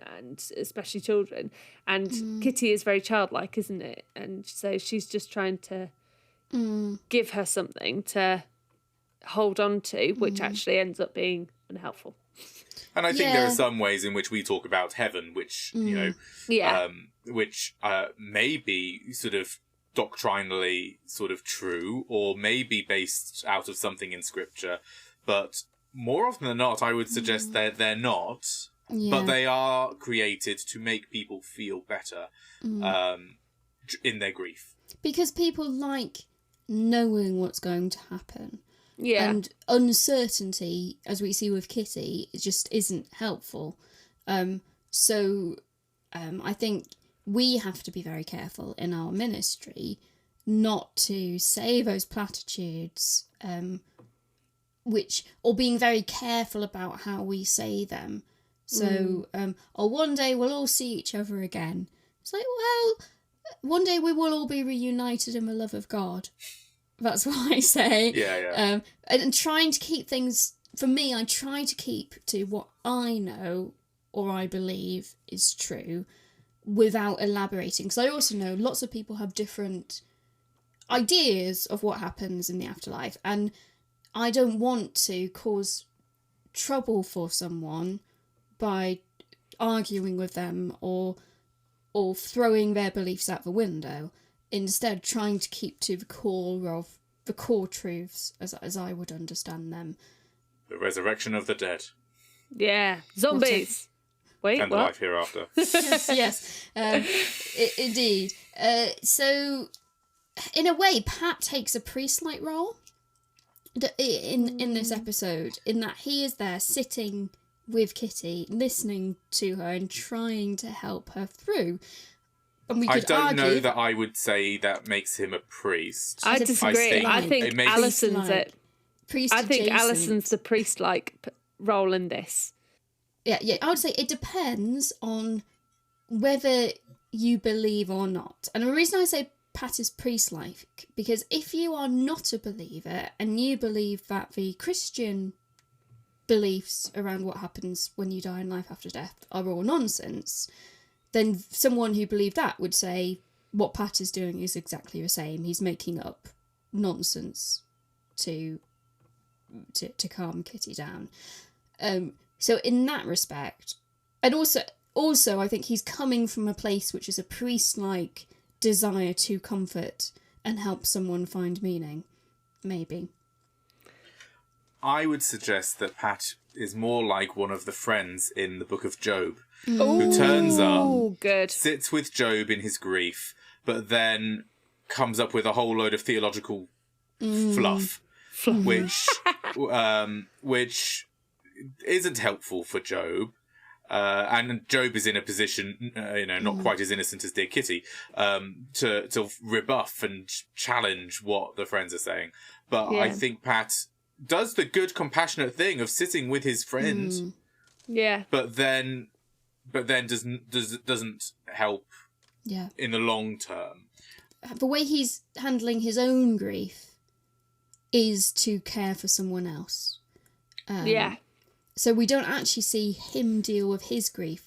Speaker 3: especially children, and Kitty is very childlike, isn't it? And so she's just trying to give her something to hold on to, which actually ends up being unhelpful.
Speaker 1: And I think there are some ways in which we talk about heaven, which which may be sort of doctrinally sort of true, or may be based out of something in scripture, but more often than not, I would suggest that they're not, but they are created to make people feel better in their grief.
Speaker 2: Because people like knowing what's going to happen.
Speaker 3: Yeah.
Speaker 2: And uncertainty, as we see with Kitty, it just isn't helpful. So I think we have to be very careful in our ministry not to say those platitudes, or being very careful about how we say them. So, one day we'll all see each other again. It's like, well, one day we will all be reunited in the love of God. That's what I say.
Speaker 1: Yeah.
Speaker 2: And trying to keep things, for me, I try to keep to what I know or I believe is true without elaborating. Because I also know lots of people have different ideas of what happens in the afterlife. And I don't want to cause trouble for someone by arguing with them or throwing their beliefs out the window. Instead, trying to keep to the core truths as I would understand them.
Speaker 1: The resurrection of the dead.
Speaker 3: Yeah. Zombies. Wait,
Speaker 1: and
Speaker 3: what?
Speaker 1: the life hereafter.
Speaker 2: yes. Indeed. So, in a way, Pat takes a priest-like role in this episode, in that he is there sitting with Kitty, listening to her and trying to help her through. And we
Speaker 1: I
Speaker 2: could
Speaker 1: don't
Speaker 2: argue,
Speaker 1: know that I would say that makes him a priest.
Speaker 3: I disagree. I think
Speaker 1: it makes-
Speaker 3: Alison's it.
Speaker 2: priest
Speaker 3: I think
Speaker 2: adjacent.
Speaker 3: Alison's the priest-like role in this.
Speaker 2: Yeah, I would say it depends on whether you believe or not. And the reason I say Pat is priest-like, because if you are not a believer and you believe that the Christian beliefs around what happens when you die in life after death are all nonsense, then someone who believed that would say what Pat is doing is exactly the same. He's making up nonsense to calm Kitty down. So in that respect, and also I think he's coming from a place which is a priest-like desire to comfort and help someone find meaning, maybe.
Speaker 1: I would suggest that Pat is more like one of the friends in the book of Job, who turns up,
Speaker 3: Good.
Speaker 1: sits with Job in his grief, but then comes up with a whole load of theological fluff, which isn't helpful for Job. And Job is in a position, not quite as innocent as dear Kitty, to rebuff and challenge what the friends are saying. But I think Pat does the good, compassionate thing of sitting with his friend.
Speaker 3: Yeah.
Speaker 1: But then doesn't help.
Speaker 2: Yeah.
Speaker 1: In the long term.
Speaker 2: The way he's handling his own grief is to care for someone else. So we don't actually see him deal with his grief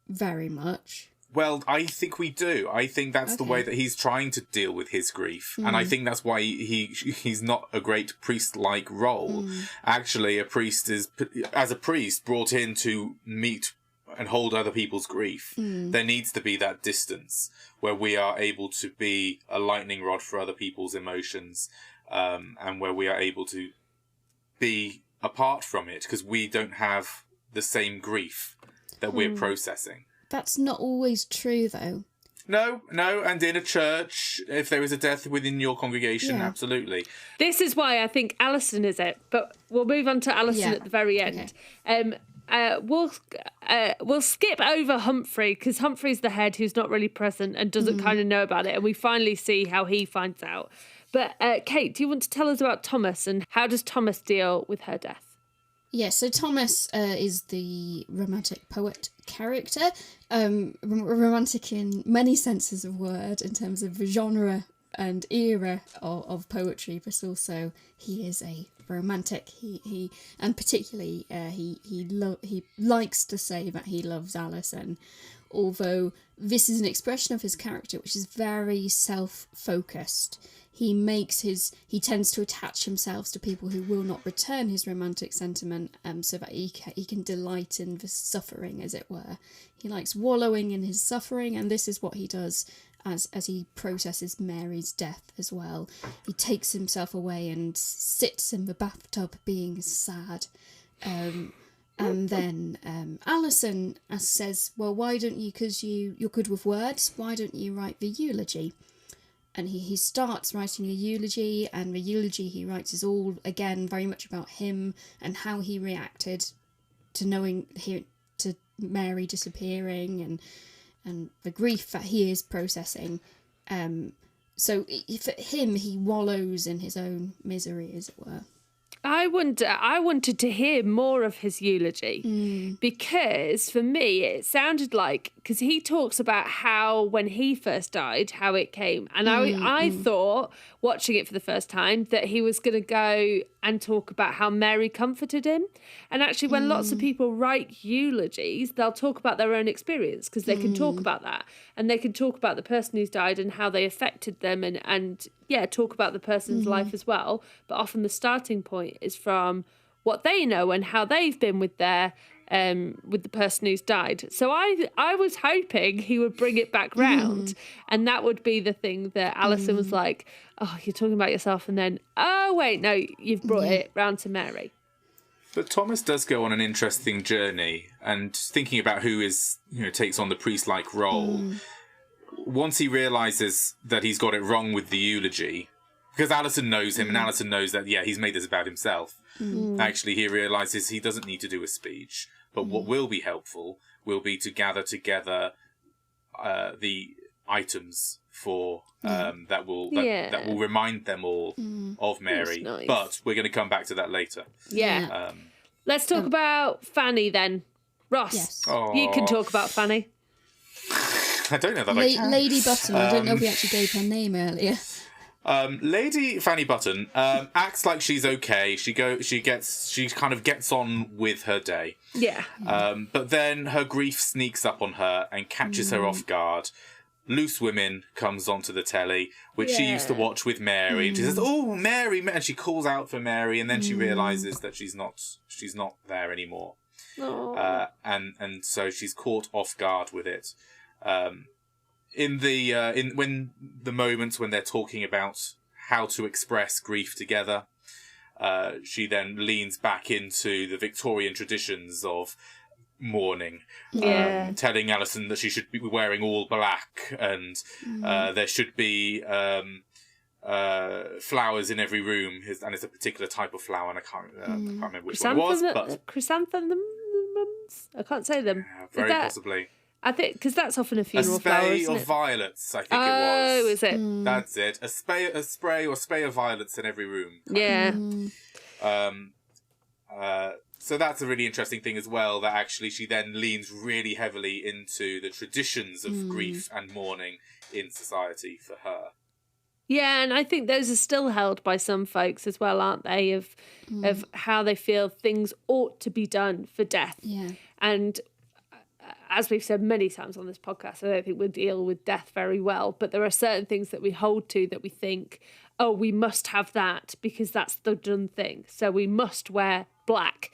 Speaker 2: very much.
Speaker 1: Well, I think we do. I think that's the way that he's trying to deal with his grief. And I think that's why he's not a great priest-like role. Actually, a priest is, as a priest, brought in to meet and hold other people's grief. There needs to be that distance where we are able to be a lightning rod for other people's emotions, and where we are able to be apart from it because we don't have the same grief that we're processing.
Speaker 2: That's not always true, though.
Speaker 1: No, and in a church, if there is a death within your congregation, absolutely.
Speaker 3: This is why I think Alison is it, but we'll move on to Alison at the very end. We'll skip over Humphrey because Humphrey's the head who's not really present and doesn't kind of know about it, and we finally see how he finds out. But Kate, do you want to tell us about Thomas and how does Thomas deal with her death?
Speaker 2: Yeah, so Thomas is the romantic poet character, romantic in many senses of word in terms of genre and era of poetry, but also he is a romantic. He and particularly he likes to say that he loves Alison, although this is an expression of his character which is very self-focused. He tends to attach himself to people who will not return his romantic sentiment, so that he can delight in the suffering, as it were. He likes wallowing in his suffering, and this is what he does as he processes Mary's death as well. He takes himself away and sits in the bathtub being sad. And then Alison says, well, why don't you, because you're good with words, why don't you write the eulogy? And he starts writing a eulogy, and the eulogy he writes is all, again, very much about him and how he reacted to to Mary disappearing and the grief that he is processing. So for him, he wallows in his own misery, as it were.
Speaker 3: I wanted to hear more of his eulogy because for me it sounded like, because he talks about how when he first died, how it came, and I thought watching it for the first time that he was going to go and talk about how Mary comforted him. And actually when lots of people write eulogies, they'll talk about their own experience because they can talk about that, and they can talk about the person who's died and how they affected them, and talk about the person's life as well. But often the starting point is from what they know and how they've been with their with the person who's died. So I was hoping he would bring it back round, and that would be the thing that Alison was like, oh, you're talking about yourself, and then, oh wait, no, you've brought it round to Mary.
Speaker 1: But Thomas does go on an interesting journey, and thinking about who takes on the priest-like role. Once he realises that he's got it wrong with the eulogy, because Alison knows him and Alison knows that, he's made this about himself. Actually, he realises he doesn't need to do a speech, but what will be helpful will be to gather together the items for that will remind them all of Mary. Nice. But we're going to come back to that later.
Speaker 3: Yeah. Let's talk about Fanny then. Ross,
Speaker 2: yes.
Speaker 3: You can talk about Fanny.
Speaker 1: I don't know that I can.
Speaker 2: Lady Button. I don't know if we actually gave her name earlier.
Speaker 1: Lady Fanny Button acts like she's okay. She kind of gets on with her day.
Speaker 3: Yeah.
Speaker 1: But then her grief sneaks up on her and catches her off guard. Loose Women comes onto the telly, which she used to watch with Mary. And she says, "Oh, Mary!" And she calls out for Mary, and then she realizes that she's not there anymore. And so she's caught off guard with it. In the moments when they're talking about how to express grief together, she then leans back into the Victorian traditions of mourning, telling Alison that she should be wearing all black, and there should be flowers in every room, and it's a particular type of flower, and I can't remember which one it was. But
Speaker 3: chrysanthemums? I can't say them.
Speaker 1: Very possibly.
Speaker 3: I think because that's often a funeral
Speaker 1: a
Speaker 3: flower,
Speaker 1: spray
Speaker 3: isn't
Speaker 1: of
Speaker 3: it?
Speaker 1: violets, I think it was.
Speaker 3: Oh, is it?
Speaker 1: That's it. A spray of violets in every room.
Speaker 3: Yeah.
Speaker 1: So that's a really interesting thing as well, that actually she then leans really heavily into the traditions of grief and mourning in society for her.
Speaker 3: Yeah, and I think those are still held by some folks as well, aren't they? Of how they feel things ought to be done for death.
Speaker 2: Yeah.
Speaker 3: And as we've said many times on this podcast, I don't think we deal with death very well, but there are certain things that we hold to that we think, oh, we must have that because that's the done thing. So we must wear black.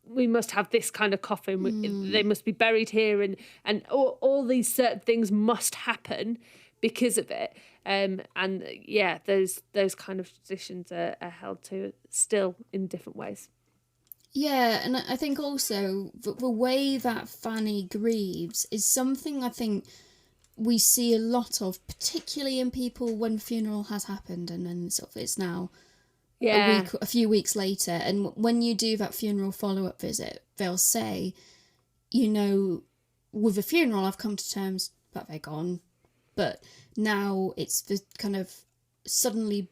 Speaker 3: We must have this kind of coffin. They must be buried here, and all these certain things must happen because of it. And yeah, those kind of traditions are held to still in different ways.
Speaker 2: Yeah, and I think also the way that Fanny grieves is something I think we see a lot of, particularly in people when funeral has happened and then sort of it's now a few weeks later. And when you do that funeral follow-up visit, they'll say, you know, with a funeral I've come to terms that they're gone, but now it's the kind of suddenly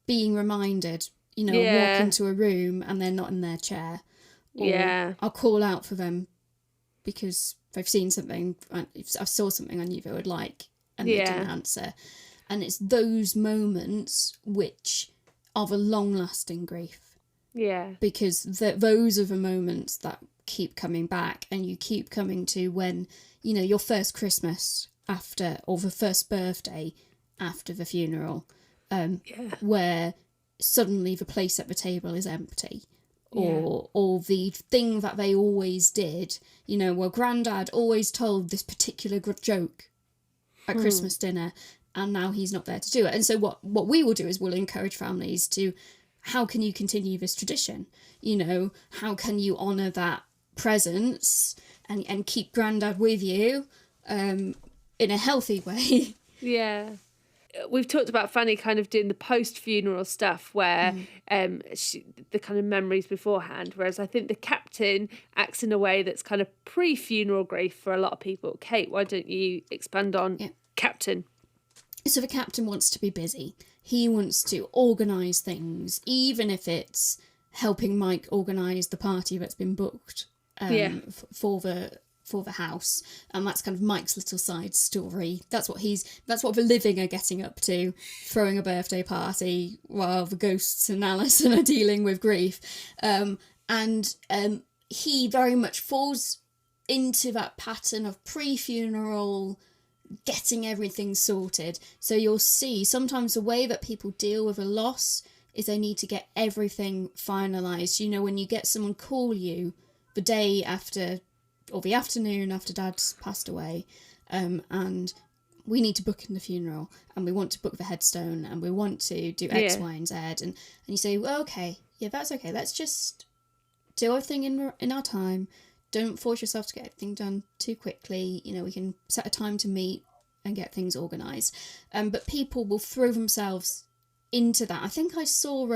Speaker 2: being reminded, you know, walk into a room and they're not in their chair. Or I'll call out for them because they've seen something, I saw something I knew they would like, and they didn't answer. And it's those moments which are the long-lasting grief.
Speaker 3: Yeah. Because
Speaker 2: those are the moments that keep coming back, and you keep coming to when, you know, your first Christmas after, or the first birthday after the funeral, where suddenly the place at the table is empty, or the thing that they always did, you know, well, Grandad always told this particular joke at Christmas dinner, and now he's not there to do it. And so what we will do is we'll encourage families to, how can you continue this tradition? You know, how can you honour that presence and keep Grandad with you in a healthy way?
Speaker 3: Yeah. We've talked about Fanny kind of doing the post-funeral stuff where the kind of memories beforehand, whereas I think the captain acts in a way that's kind of pre-funeral grief for a lot of people. Kate, why don't you expand on captain?
Speaker 2: So the captain wants to be busy. He wants to organise things, even if it's helping Mike organise the party that's been booked for the house, and that's kind of Mike's little side story. That's what the living are getting up to, throwing a birthday party while the ghosts and Alison are dealing with grief, and he very much falls into that pattern of pre-funeral getting everything sorted. So you'll see sometimes the way that people deal with a loss is they need to get everything finalised. You know, when you get someone call you the day after or the afternoon after Dad's passed away, and we need to book in the funeral, and we want to book the headstone, and we want to do X, Y, and Z, and you say, well, okay, yeah, that's okay. Let's just do everything in our time. Don't force yourself to get everything done too quickly. You know, we can set a time to meet and get things organised. But people will throw themselves into that. I think I saw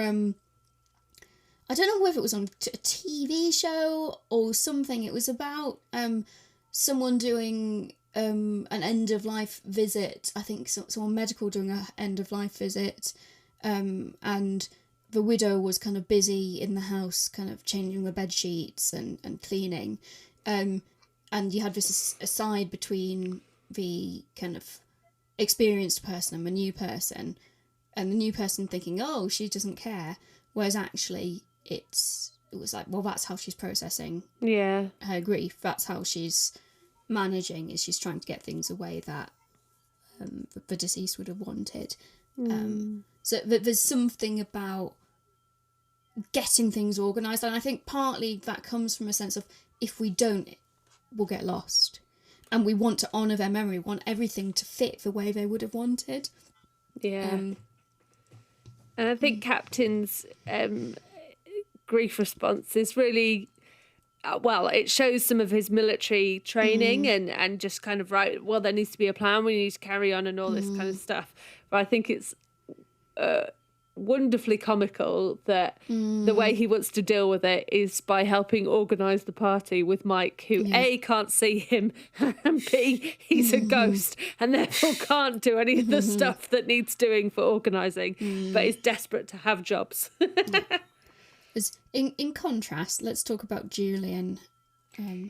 Speaker 2: I don't know whether it was on a TV show or something. It was about someone doing an end-of-life visit. I think someone medical doing an end-of-life visit. And the widow was kind of busy in the house, kind of changing the bed sheets and cleaning. And you had this aside between the kind of experienced person and the new person. And the new person thinking, oh, she doesn't care. Whereas actually it was like, well, that's how she's processing her grief. That's how she's managing, is she's trying to get things away that the deceased would have wanted. So there's something about getting things organised, and I think partly that comes from a sense of, if we don't, we'll get lost, and we want to honour their memory, we want everything to fit the way they would have wanted.
Speaker 3: And I think Captain's grief response is really it shows some of his military training and just kind of, right, well, there needs to be a plan, we need to carry on and all this kind of stuff. but I think it's wonderfully comical that the way he wants to deal with it is by helping organise the party with Mike, who A, can't see him, and B, he's a ghost and therefore can't do any of the stuff that needs doing for organising, but is desperate to have jobs.
Speaker 2: In contrast, let's talk about Julian.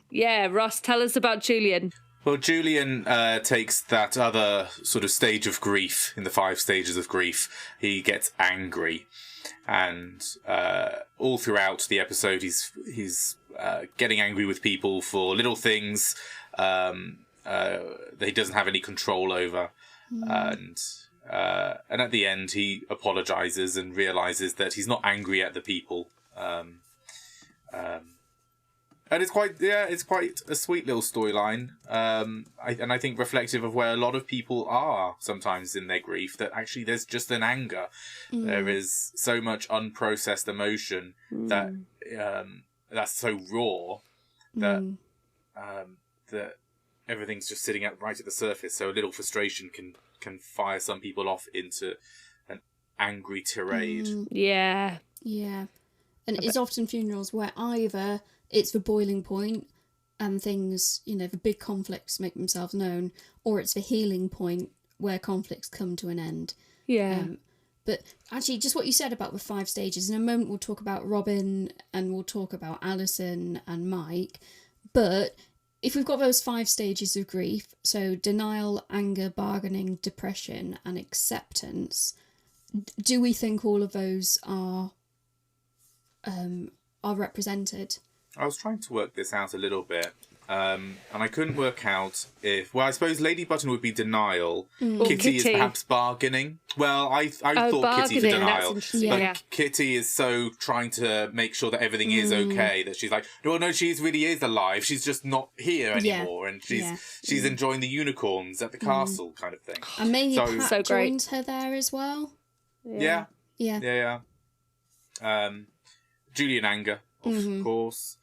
Speaker 3: Yeah, Ross, tell us about Julian.
Speaker 1: Well, Julian takes that other sort of stage of grief in the 5 stages of grief. He gets angry, and all throughout the episode, he's getting angry with people for little things that he doesn't have any control over, and at the end, he apologizes and realizes that he's not angry at the people. And it's quite a sweet little storyline, I think reflective of where a lot of people are sometimes in their grief, that actually there's just an anger. There is so much unprocessed emotion that that's so raw that that everything's just sitting right at the surface. So a little frustration can fire some people off into an angry tirade.
Speaker 3: Yeah.
Speaker 2: And it's often funerals where either it's the boiling point and things, the big conflicts make themselves known, or it's the healing point where conflicts come to an end.
Speaker 3: Yeah.
Speaker 2: But actually, just what you said about the 5 stages, in a moment we'll talk about Robin and we'll talk about Alison and Mike. But if we've got those 5 stages of grief, so denial, anger, bargaining, depression and acceptance, do we think all of those are represented?
Speaker 1: I was trying to work this out a little bit, and I couldn't work out if... Well, I suppose Lady Button would be denial. Kitty is perhaps bargaining. Well, I thought Kitty for denial. But Kitty is so trying to make sure that everything is okay that she's like, well, no, she really is alive. She's just not here anymore. And she's enjoying the unicorns at the castle kind of thing.
Speaker 2: And maybe Pat joins her there as well.
Speaker 1: Yeah. Julian anger, of course.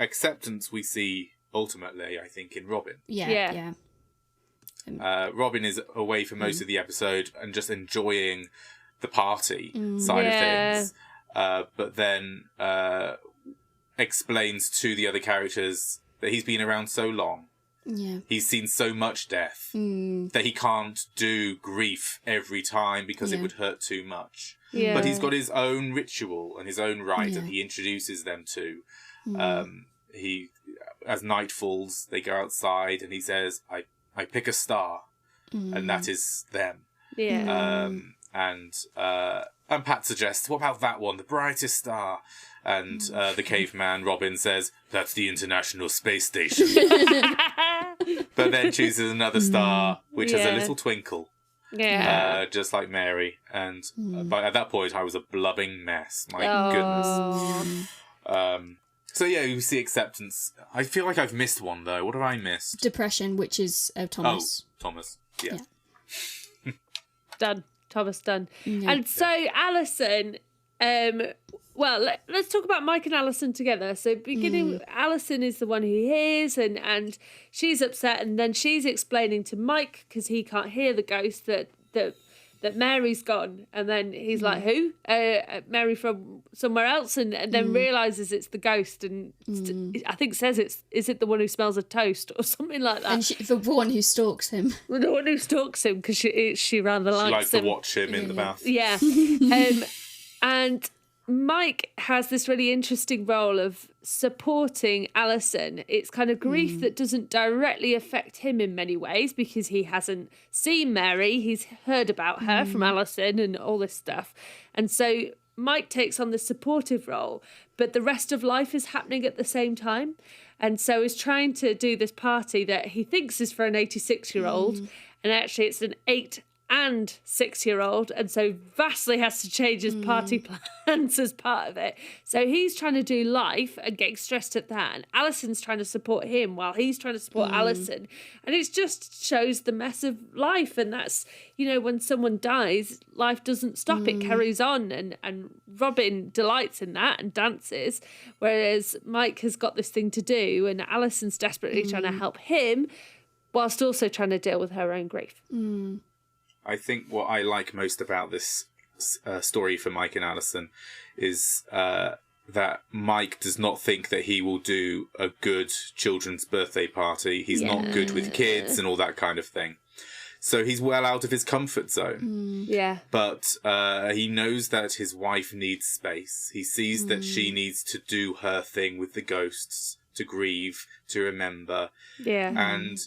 Speaker 1: Acceptance we see ultimately, I think, in Robin.
Speaker 2: Yeah.
Speaker 1: Robin is away for most of the episode and just enjoying the party side of things, but then explains to the other characters that he's been around so long.
Speaker 2: Yeah.
Speaker 1: He's seen so much death that he can't do grief every time because it would hurt too much. Yeah. But he's got his own ritual and his own rite that he introduces them to. He, as night falls, they go outside and he says, I pick a star, and that is them.
Speaker 3: Yeah.
Speaker 1: And Pat suggests, what about that one, the brightest star? And the caveman, Robin, says, that's the International Space Station. But then chooses another star, which has a little twinkle.
Speaker 3: Yeah.
Speaker 1: Just like Mary. And at that point, I was a blubbing mess. My goodness. So yeah, you see acceptance. I feel like I've missed one, though. What have I missed?
Speaker 2: Depression, which is Thomas.
Speaker 1: Oh, Thomas. Yeah.
Speaker 3: Done. Thomas done. Yeah. And so Alison... well, let's talk about Mike and Alison together. So beginning, Alison is the one who hears and she's upset, and then she's explaining to Mike, because he can't hear the ghost, that Mary's gone. And then he's like, who? Mary from somewhere else, and then realises it's the ghost, and I think says is it the one who smells of toast or something like that?
Speaker 2: And the one who stalks him.
Speaker 3: The one who stalks him, because she rather likes him.
Speaker 1: To watch him in the bath.
Speaker 3: Yeah. And Mike has this really interesting role of supporting Alison. It's kind of grief that doesn't directly affect him in many ways, because he hasn't seen Mary. He's heard about her from Alison and all this stuff. And so Mike takes on the supportive role, but the rest of life is happening at the same time. And so he's trying to do this party that he thinks is for an 86-year-old, and actually it's an 8 and 6-year-old, and so vastly has to change his party plans as part of it. So he's trying to do life and getting stressed at that, and Alison's trying to support him while he's trying to support Alison, and it just shows the mess of life. And that's, when someone dies, life doesn't stop, it carries on, and Robin delights in that and dances, whereas Mike has got this thing to do, and Alison's desperately trying to help him whilst also trying to deal with her own grief.
Speaker 1: I think what I like most about this story for Mike and Alison is that Mike does not think that he will do a good children's birthday party. He's not good with kids and all that kind of thing. So he's well out of his comfort zone.
Speaker 3: Yeah.
Speaker 1: But he knows that his wife needs space. He sees that she needs to do her thing with the ghosts, to grieve, to remember.
Speaker 3: Yeah.
Speaker 1: And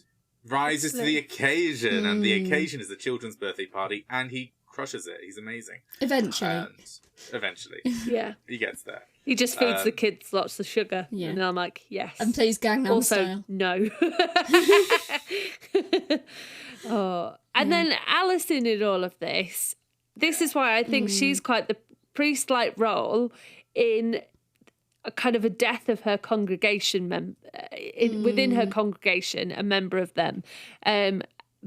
Speaker 1: rises to the occasion. And the occasion is the children's birthday party. And he crushes it. He's amazing. Eventually.
Speaker 3: Yeah.
Speaker 1: He gets there.
Speaker 3: He just feeds the kids lots of sugar.
Speaker 2: Yeah.
Speaker 3: And I'm like, yes.
Speaker 2: And plays Gangnam
Speaker 3: also,
Speaker 2: Style.
Speaker 3: no. And then Alison in all of this is why I think she's quite the priest-like role in a kind of a death of her congregation within her congregation, a member of them,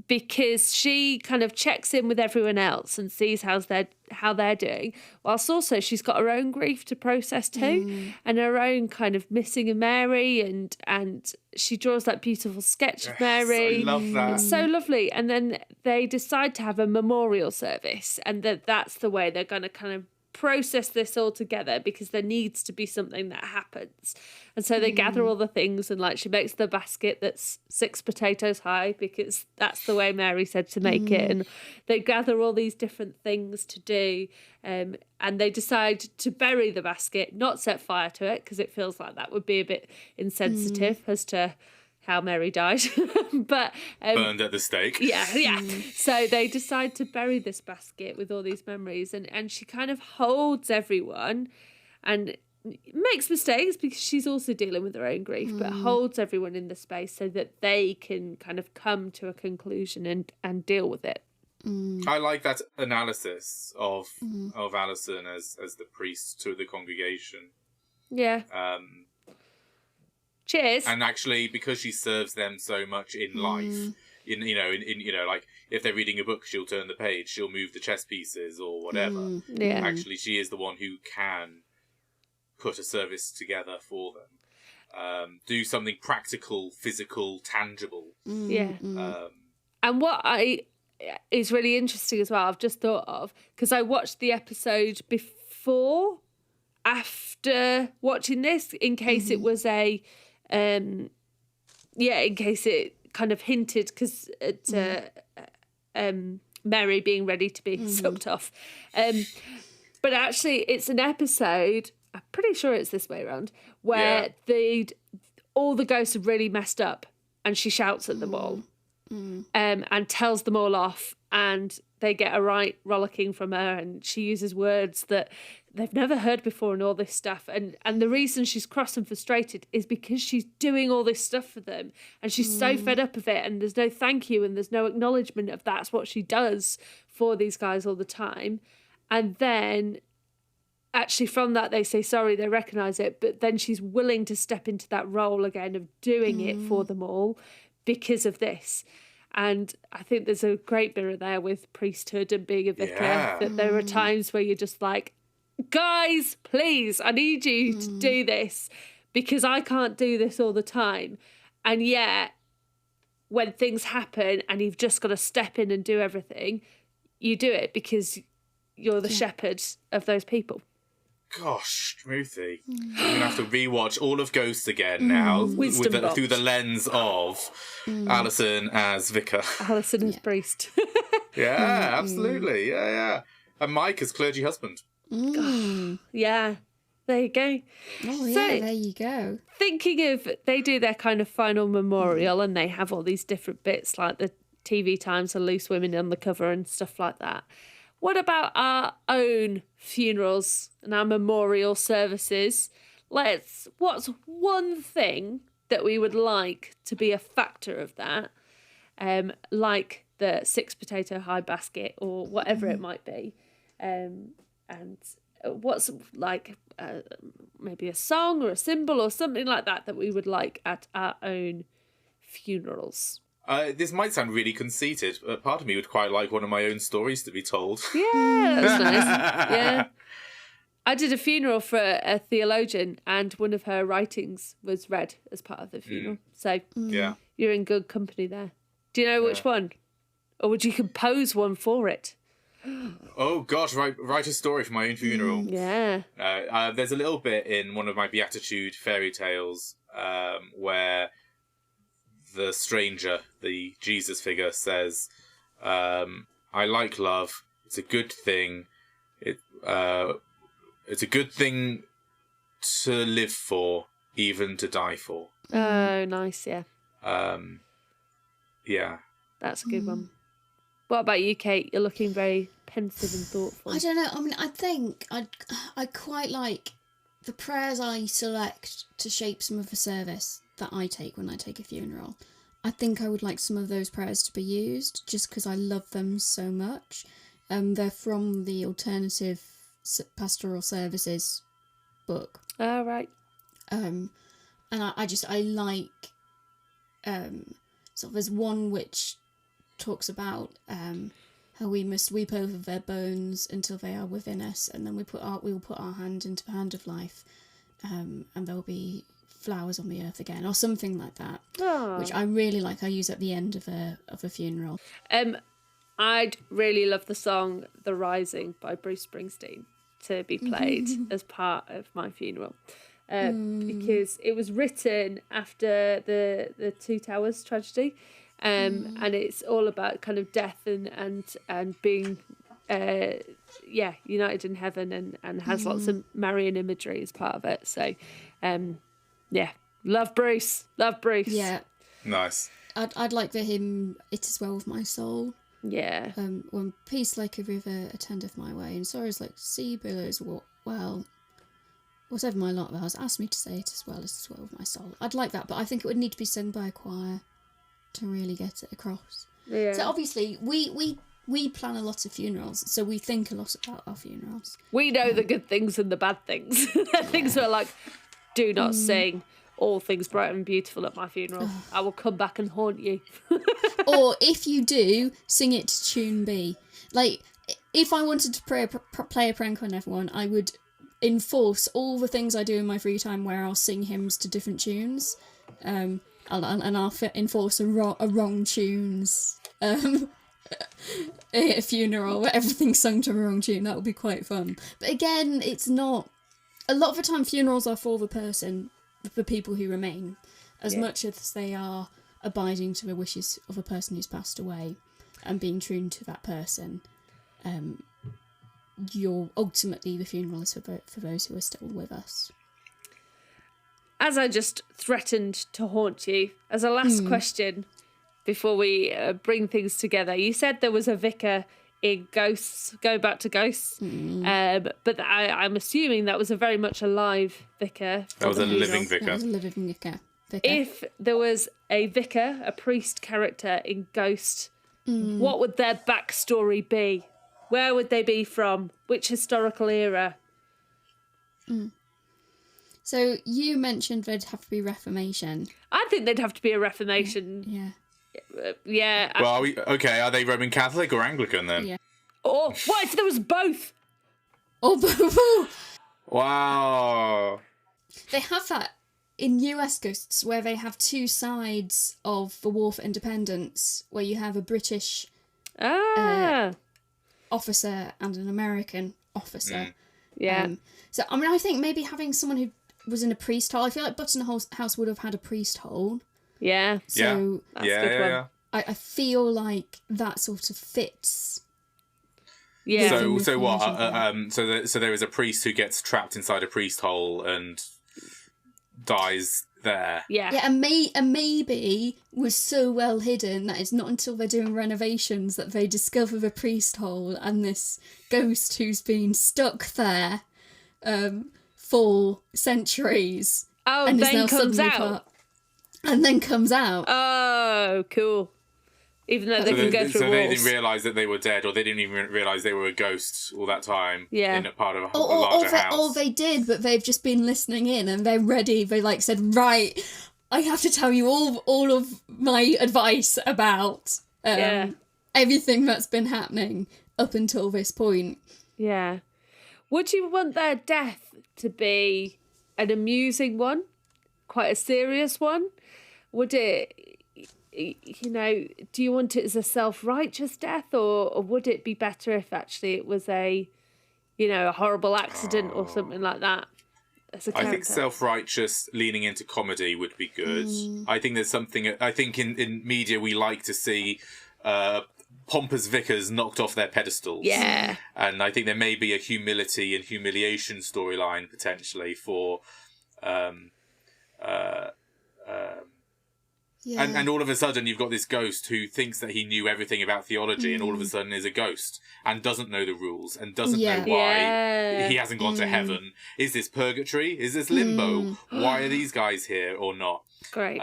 Speaker 3: because she kind of checks in with everyone else and sees how they're doing, whilst also she's got her own grief to process too, and her own kind of missing of Mary, and she draws that beautiful sketch of Mary.
Speaker 1: I love that.
Speaker 3: It's so lovely. And then they decide to have a memorial service, and that's the way they're going to kind of process this all together, because there needs to be something that happens. And so they gather all the things, and like she makes the basket that's 6 potatoes high, because that's the way Mary said to make it. And they gather all these different things to do, and they decide to bury the basket, not set fire to it, because it feels like that would be a bit insensitive as to how Mary died. But
Speaker 1: burned at the stake.
Speaker 3: Yeah. So they decide to bury this basket with all these memories, and she kind of holds everyone and makes mistakes because she's also dealing with her own grief, but holds everyone in the space so that they can kind of come to a conclusion and deal with it.
Speaker 1: I like that analysis of Alison as the priest to the congregation.
Speaker 3: Yeah. Cheers.
Speaker 1: And actually, because she serves them so much in life, in like if they're reading a book, she'll turn the page, she'll move the chess pieces or whatever.
Speaker 3: Yeah.
Speaker 1: Actually, she is the one who can put a service together for them, do something practical, physical, tangible.
Speaker 3: Yeah. And what is really interesting as well, I've just thought of, because I watched the episode after watching this, in case it was in case it kind of hinted, because Mary being ready to be sucked off. But actually, it's an episode, I'm pretty sure it's this way around, where all the ghosts have really messed up, and she shouts at them all, and tells them all off, and they get a right rollicking from her, and she uses words that they've never heard before and all this stuff. And the reason she's cross and frustrated is because she's doing all this stuff for them, and she's so fed up of it, and there's no thank you and there's no acknowledgement of that's what she does for these guys all the time. And then actually from that they say sorry, they recognise it, but then she's willing to step into that role again of doing it for them all because of this. And I think there's a great mirror there with priesthood and being a vicar, that there are times where you're just like, guys, please, I need you to do this, because I can't do this all the time. And yet, when things happen and you've just got to step in and do everything, you do it because you're the shepherd of those people.
Speaker 1: Gosh, Ruthie, I'm going to have to rewatch all of Ghosts again now through the lens of Alison as vicar.
Speaker 3: Alison as priest.
Speaker 1: Yeah, absolutely. Yeah. And Mike as clergy husband.
Speaker 3: Yeah, there you go.
Speaker 2: Oh, yeah,
Speaker 3: So,
Speaker 2: there you go.
Speaker 3: Thinking of, they do their kind of final memorial and they have all these different bits like the TV times and loose women on the cover and stuff like that. What about our own funerals and our memorial services? What's one thing that we would like to be a factor of that? Like the 6 potato high basket or whatever it might be. And what's like maybe a song or a symbol or something like that we would like at our own funerals.
Speaker 1: This might sound really conceited, but part of me would quite like one of my own stories to be told.
Speaker 3: Yeah, that's nice. Yeah. I did a funeral for a theologian and one of her writings was read as part of the funeral. So
Speaker 1: yeah,
Speaker 3: you're in good company there. Do you know which one? Or would you compose one for it?
Speaker 1: Oh gosh, write a story for my own funeral.
Speaker 3: Yeah.
Speaker 1: There's a little bit in one of my Beatitude fairy tales where the stranger, the Jesus figure, says, "I like love. It's a good thing. It's a good thing to live for, even to die for."
Speaker 3: Oh, nice. Yeah.
Speaker 1: Yeah.
Speaker 3: That's a good one. What about you, Kate? You're looking very pensive and thoughtful.
Speaker 2: I don't know. I mean, I think I quite like the prayers I select to shape some of the service that I take when I take a funeral. I think I would like some of those prayers to be used just because I love them so much. They're from the Alternative Pastoral Services book.
Speaker 3: Oh, right.
Speaker 2: And I like sort of there's one which talks about how we must weep over their bones until they are within us, and then we will put our hand into the hand of life, and there'll be flowers on the earth again, or something like that.
Speaker 3: Oh.
Speaker 2: Which I really like. I use at the end of a funeral.
Speaker 3: I'd really love the song "The Rising" by Bruce Springsteen to be played as part of my funeral. Because it was written after the Two Towers tragedy, and it's all about kind of death and being united in heaven, and has lots of Marian imagery as part of it. So love Bruce.
Speaker 2: Yeah,
Speaker 1: Nice.
Speaker 2: I'd like the hymn "It Is Well With My Soul."
Speaker 3: Yeah.
Speaker 2: When peace like a river attendeth my way, and sorrows like sea billows, whatever my lot vows, ask me to say it as well with my soul. I'd like that, but I think it would need to be sung by a choir to really get it across.
Speaker 3: Yeah.
Speaker 2: So obviously we plan a lot of funerals, so we think a lot about our funerals.
Speaker 3: We know the good things and the bad things. Things are like, do not sing all things bright and beautiful at my funeral. I will come back and haunt you.
Speaker 2: Or if you do, sing it to tune B. Like, if I wanted to play a prank on everyone, I would enforce all the things I do in my free time where I'll sing hymns to different tunes. And I'll enforce a wrong tunes a funeral where everything's sung to a wrong tune. That would be quite fun. But again, it's not... A lot of the time, funerals are for the people who remain, as much as they are abiding to the wishes of a person who's passed away and being true to that person. Ultimately, the funeral is for those who are still with us.
Speaker 3: As I just threatened to haunt you, as a last question before we bring things together, you said there was a vicar in Ghosts, going back to Ghosts, but I'm assuming that was a very much alive vicar.
Speaker 1: That was a living vicar.
Speaker 2: That was a living vicar.
Speaker 3: If there was a vicar, a priest character in Ghost, what would their backstory be? Where would they be from? Which historical era?
Speaker 2: So you mentioned there'd have to be Reformation.
Speaker 3: I think they'd have to be a Reformation.
Speaker 2: Yeah.
Speaker 3: Yeah.
Speaker 1: Well, are they Roman Catholic or Anglican then?
Speaker 2: Yeah.
Speaker 3: Or what if there was both?
Speaker 2: Oh,
Speaker 1: Wow.
Speaker 2: they have that in US Ghosts where they have two sides of the war for independence, where you have a British officer and an American officer.
Speaker 3: Yeah.
Speaker 2: So, I mean, I think maybe having someone who was in a priest hole, I feel like Button House would have had a priest hole.
Speaker 3: Yeah.
Speaker 2: So
Speaker 3: That's a good one.
Speaker 2: I feel like that sort of fits.
Speaker 3: Yeah.
Speaker 1: So what? So there is a priest who gets trapped inside a priest hole and dies there.
Speaker 3: Yeah.
Speaker 2: Yeah, and maybe was so well hidden that it's not until they're doing renovations that they discover the priest hole and this ghost who's been stuck there for centuries.
Speaker 3: Oh,
Speaker 2: and
Speaker 3: then
Speaker 2: is now
Speaker 3: comes
Speaker 2: suddenly
Speaker 3: out.
Speaker 2: And then comes out.
Speaker 3: Oh, cool. Even though they can go through
Speaker 1: so
Speaker 3: walls.
Speaker 1: they didn't realise that they were dead, or they didn't even realise they were a ghost all that time in a part of a larger house.
Speaker 2: Or they did, but they've just been listening in and they're ready. They said, right, I have to tell you all of my advice about everything that's been happening up until this point.
Speaker 3: Yeah. Would you want their death to be an amusing one? Quite a serious one? Would it... you know, do you want it as a self-righteous death, or would it be better if actually it was a, you know, a horrible accident or something like that? As a character?
Speaker 1: I think self-righteous leaning into comedy would be good. I think there's something... I think in media we like to see pompous vicars knocked off their pedestals.
Speaker 3: Yeah.
Speaker 1: And I think there may be a humility and humiliation storyline potentially for...
Speaker 2: Yeah.
Speaker 1: And all of a sudden you've got this ghost who thinks that he knew everything about theology and all of a sudden is a ghost and doesn't know the rules and doesn't know why he hasn't gone to heaven. Is this purgatory? Is this limbo? Why are these guys here or not?
Speaker 3: Great.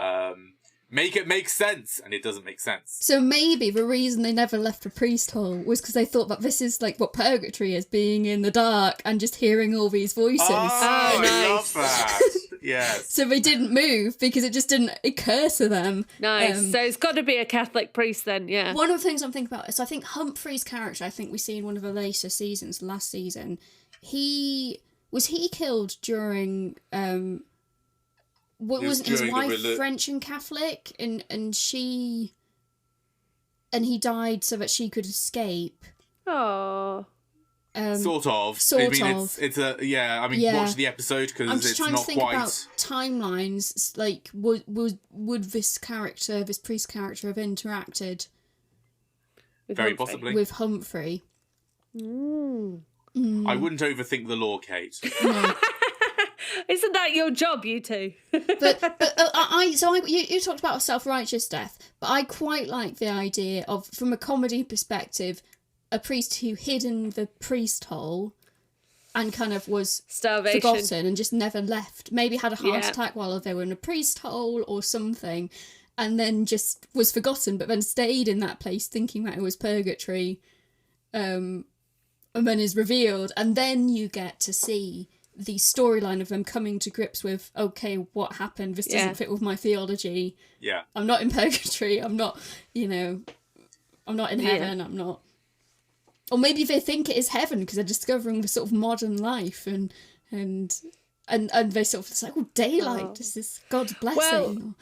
Speaker 1: Make it make sense, and it doesn't make sense.
Speaker 2: So maybe the reason they never left the priest hole was because they thought that this is like what purgatory is, being in the dark and just hearing all these voices.
Speaker 1: Oh,
Speaker 3: nice.
Speaker 1: I love that. Yes.
Speaker 2: So they didn't move because it just didn't occur to them.
Speaker 3: Nice. So it's got to be a Catholic priest then, yeah.
Speaker 2: One of the things I'm thinking about is I think Humphrey's character, I think we see in one of the later seasons, last season, he killed during... was his wife French and Catholic, and he died so that she could escape.
Speaker 3: Oh,
Speaker 1: Sort of.
Speaker 2: Sort
Speaker 1: I mean,
Speaker 2: of.
Speaker 1: It's a yeah. I mean, watch the episode
Speaker 2: I'm
Speaker 1: because
Speaker 2: just
Speaker 1: it's
Speaker 2: trying
Speaker 1: not
Speaker 2: to think
Speaker 1: quite.
Speaker 2: about timelines. Like, would this character, this priest character, have interacted
Speaker 1: Very possibly
Speaker 2: with Humphrey?
Speaker 1: I wouldn't overthink the law, Kate.
Speaker 2: No.
Speaker 3: isn't that your job, you two?
Speaker 2: You talked about a self-righteous death, but I quite like the idea of, from a comedy perspective, a priest who hid in the priest hole and kind of was
Speaker 3: Starvation.
Speaker 2: forgotten and just never left. Maybe had a heart
Speaker 3: Yeah.
Speaker 2: attack while they were in a priest hole or something, and then just was forgotten, but then stayed in that place thinking that it was purgatory, and then is revealed, and then you get to see the storyline of them coming to grips with, okay, what happened? This doesn't fit with my theology.
Speaker 1: Yeah.
Speaker 2: I'm not in purgatory. I'm not, I'm not in heaven. I'm not. Or maybe they think it is heaven because they're discovering the sort of modern life and they sort of, it's like, oh, daylight. This is God's blessing.
Speaker 3: Well,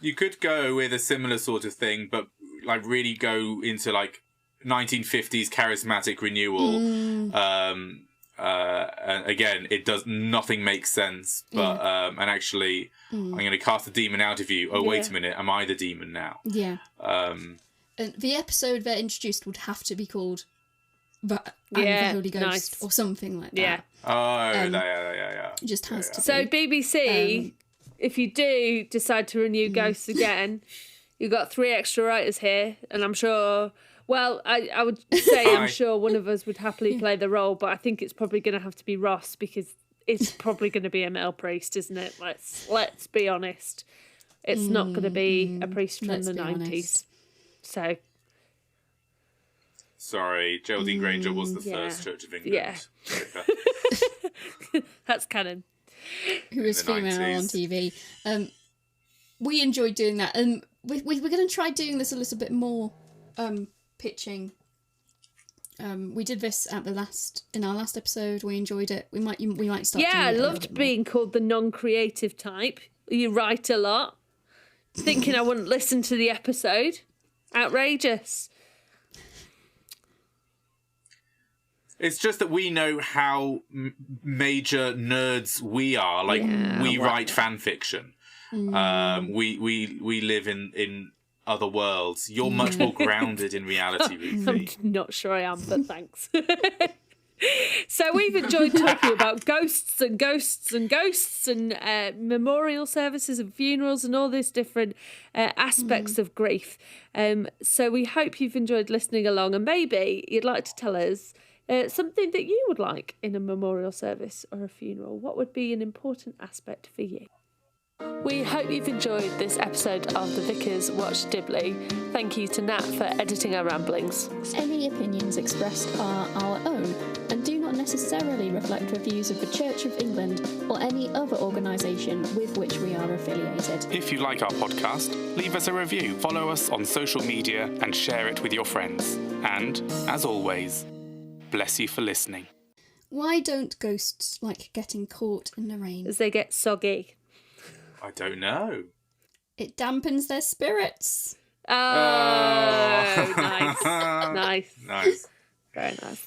Speaker 1: You could go with a similar sort of thing, but like really go into like 1950s charismatic renewal. And again, it does nothing makes sense, but and actually, I'm going to cast the demon out of you. Oh, wait a minute, am I the demon now?
Speaker 2: Yeah. And the episode they're introduced would have to be called the Holy Ghost or something like that.
Speaker 3: Yeah.
Speaker 1: Oh, yeah.
Speaker 2: It just has to
Speaker 3: So
Speaker 2: be.
Speaker 3: BBC, if you do decide to renew Ghosts again, you've got 3 extra writers here, and I'm sure... Well, I would say I'm sure one of us would happily play the role, but I think it's probably going to have to be Ross because it's probably going to be a male priest, isn't it? Let's be honest. It's not going to be a priest from the 90s.
Speaker 2: Honest.
Speaker 3: So...
Speaker 1: Sorry, Geraldine Granger was the first Church of England.
Speaker 3: Yeah. That's canon.
Speaker 2: Who is female
Speaker 1: 90s.
Speaker 2: on TV. We enjoyed doing that. And we're going to try doing this a little bit more, pitching. We did this in our last episode. We enjoyed it. We might start doing it
Speaker 3: I
Speaker 2: a little
Speaker 3: loved
Speaker 2: bit more.
Speaker 3: being called the non-creative type. You write a lot. Thinking I wouldn't listen to the episode. Outrageous.
Speaker 1: It's just that we know how major nerds we are. Like, we write fan fiction. We live in other worlds. You're much more grounded in reality, Ruthie.
Speaker 3: I'm not sure I am, but thanks. So we've enjoyed talking about ghosts and ghosts and ghosts and memorial services and funerals and all these different aspects of grief. So we hope you've enjoyed listening along, and maybe you'd like to tell us something that you would like in a memorial service or a funeral. What would be an important aspect for you? We hope you've enjoyed this episode of the Vicars Watch Dibley. Thank you to Nat for editing our ramblings.
Speaker 2: Any opinions expressed are our own and do not necessarily reflect the views of the Church of England or any other organisation with which we are affiliated.
Speaker 4: If you like our podcast, leave us a review, follow us on social media and share it with your friends. And, as always, bless you for listening.
Speaker 2: Why don't ghosts like getting caught in the rain?
Speaker 3: As they get soggy.
Speaker 1: I don't know.
Speaker 2: It dampens their spirits.
Speaker 3: Oh, nice. Nice.
Speaker 1: Nice.
Speaker 3: Very nice.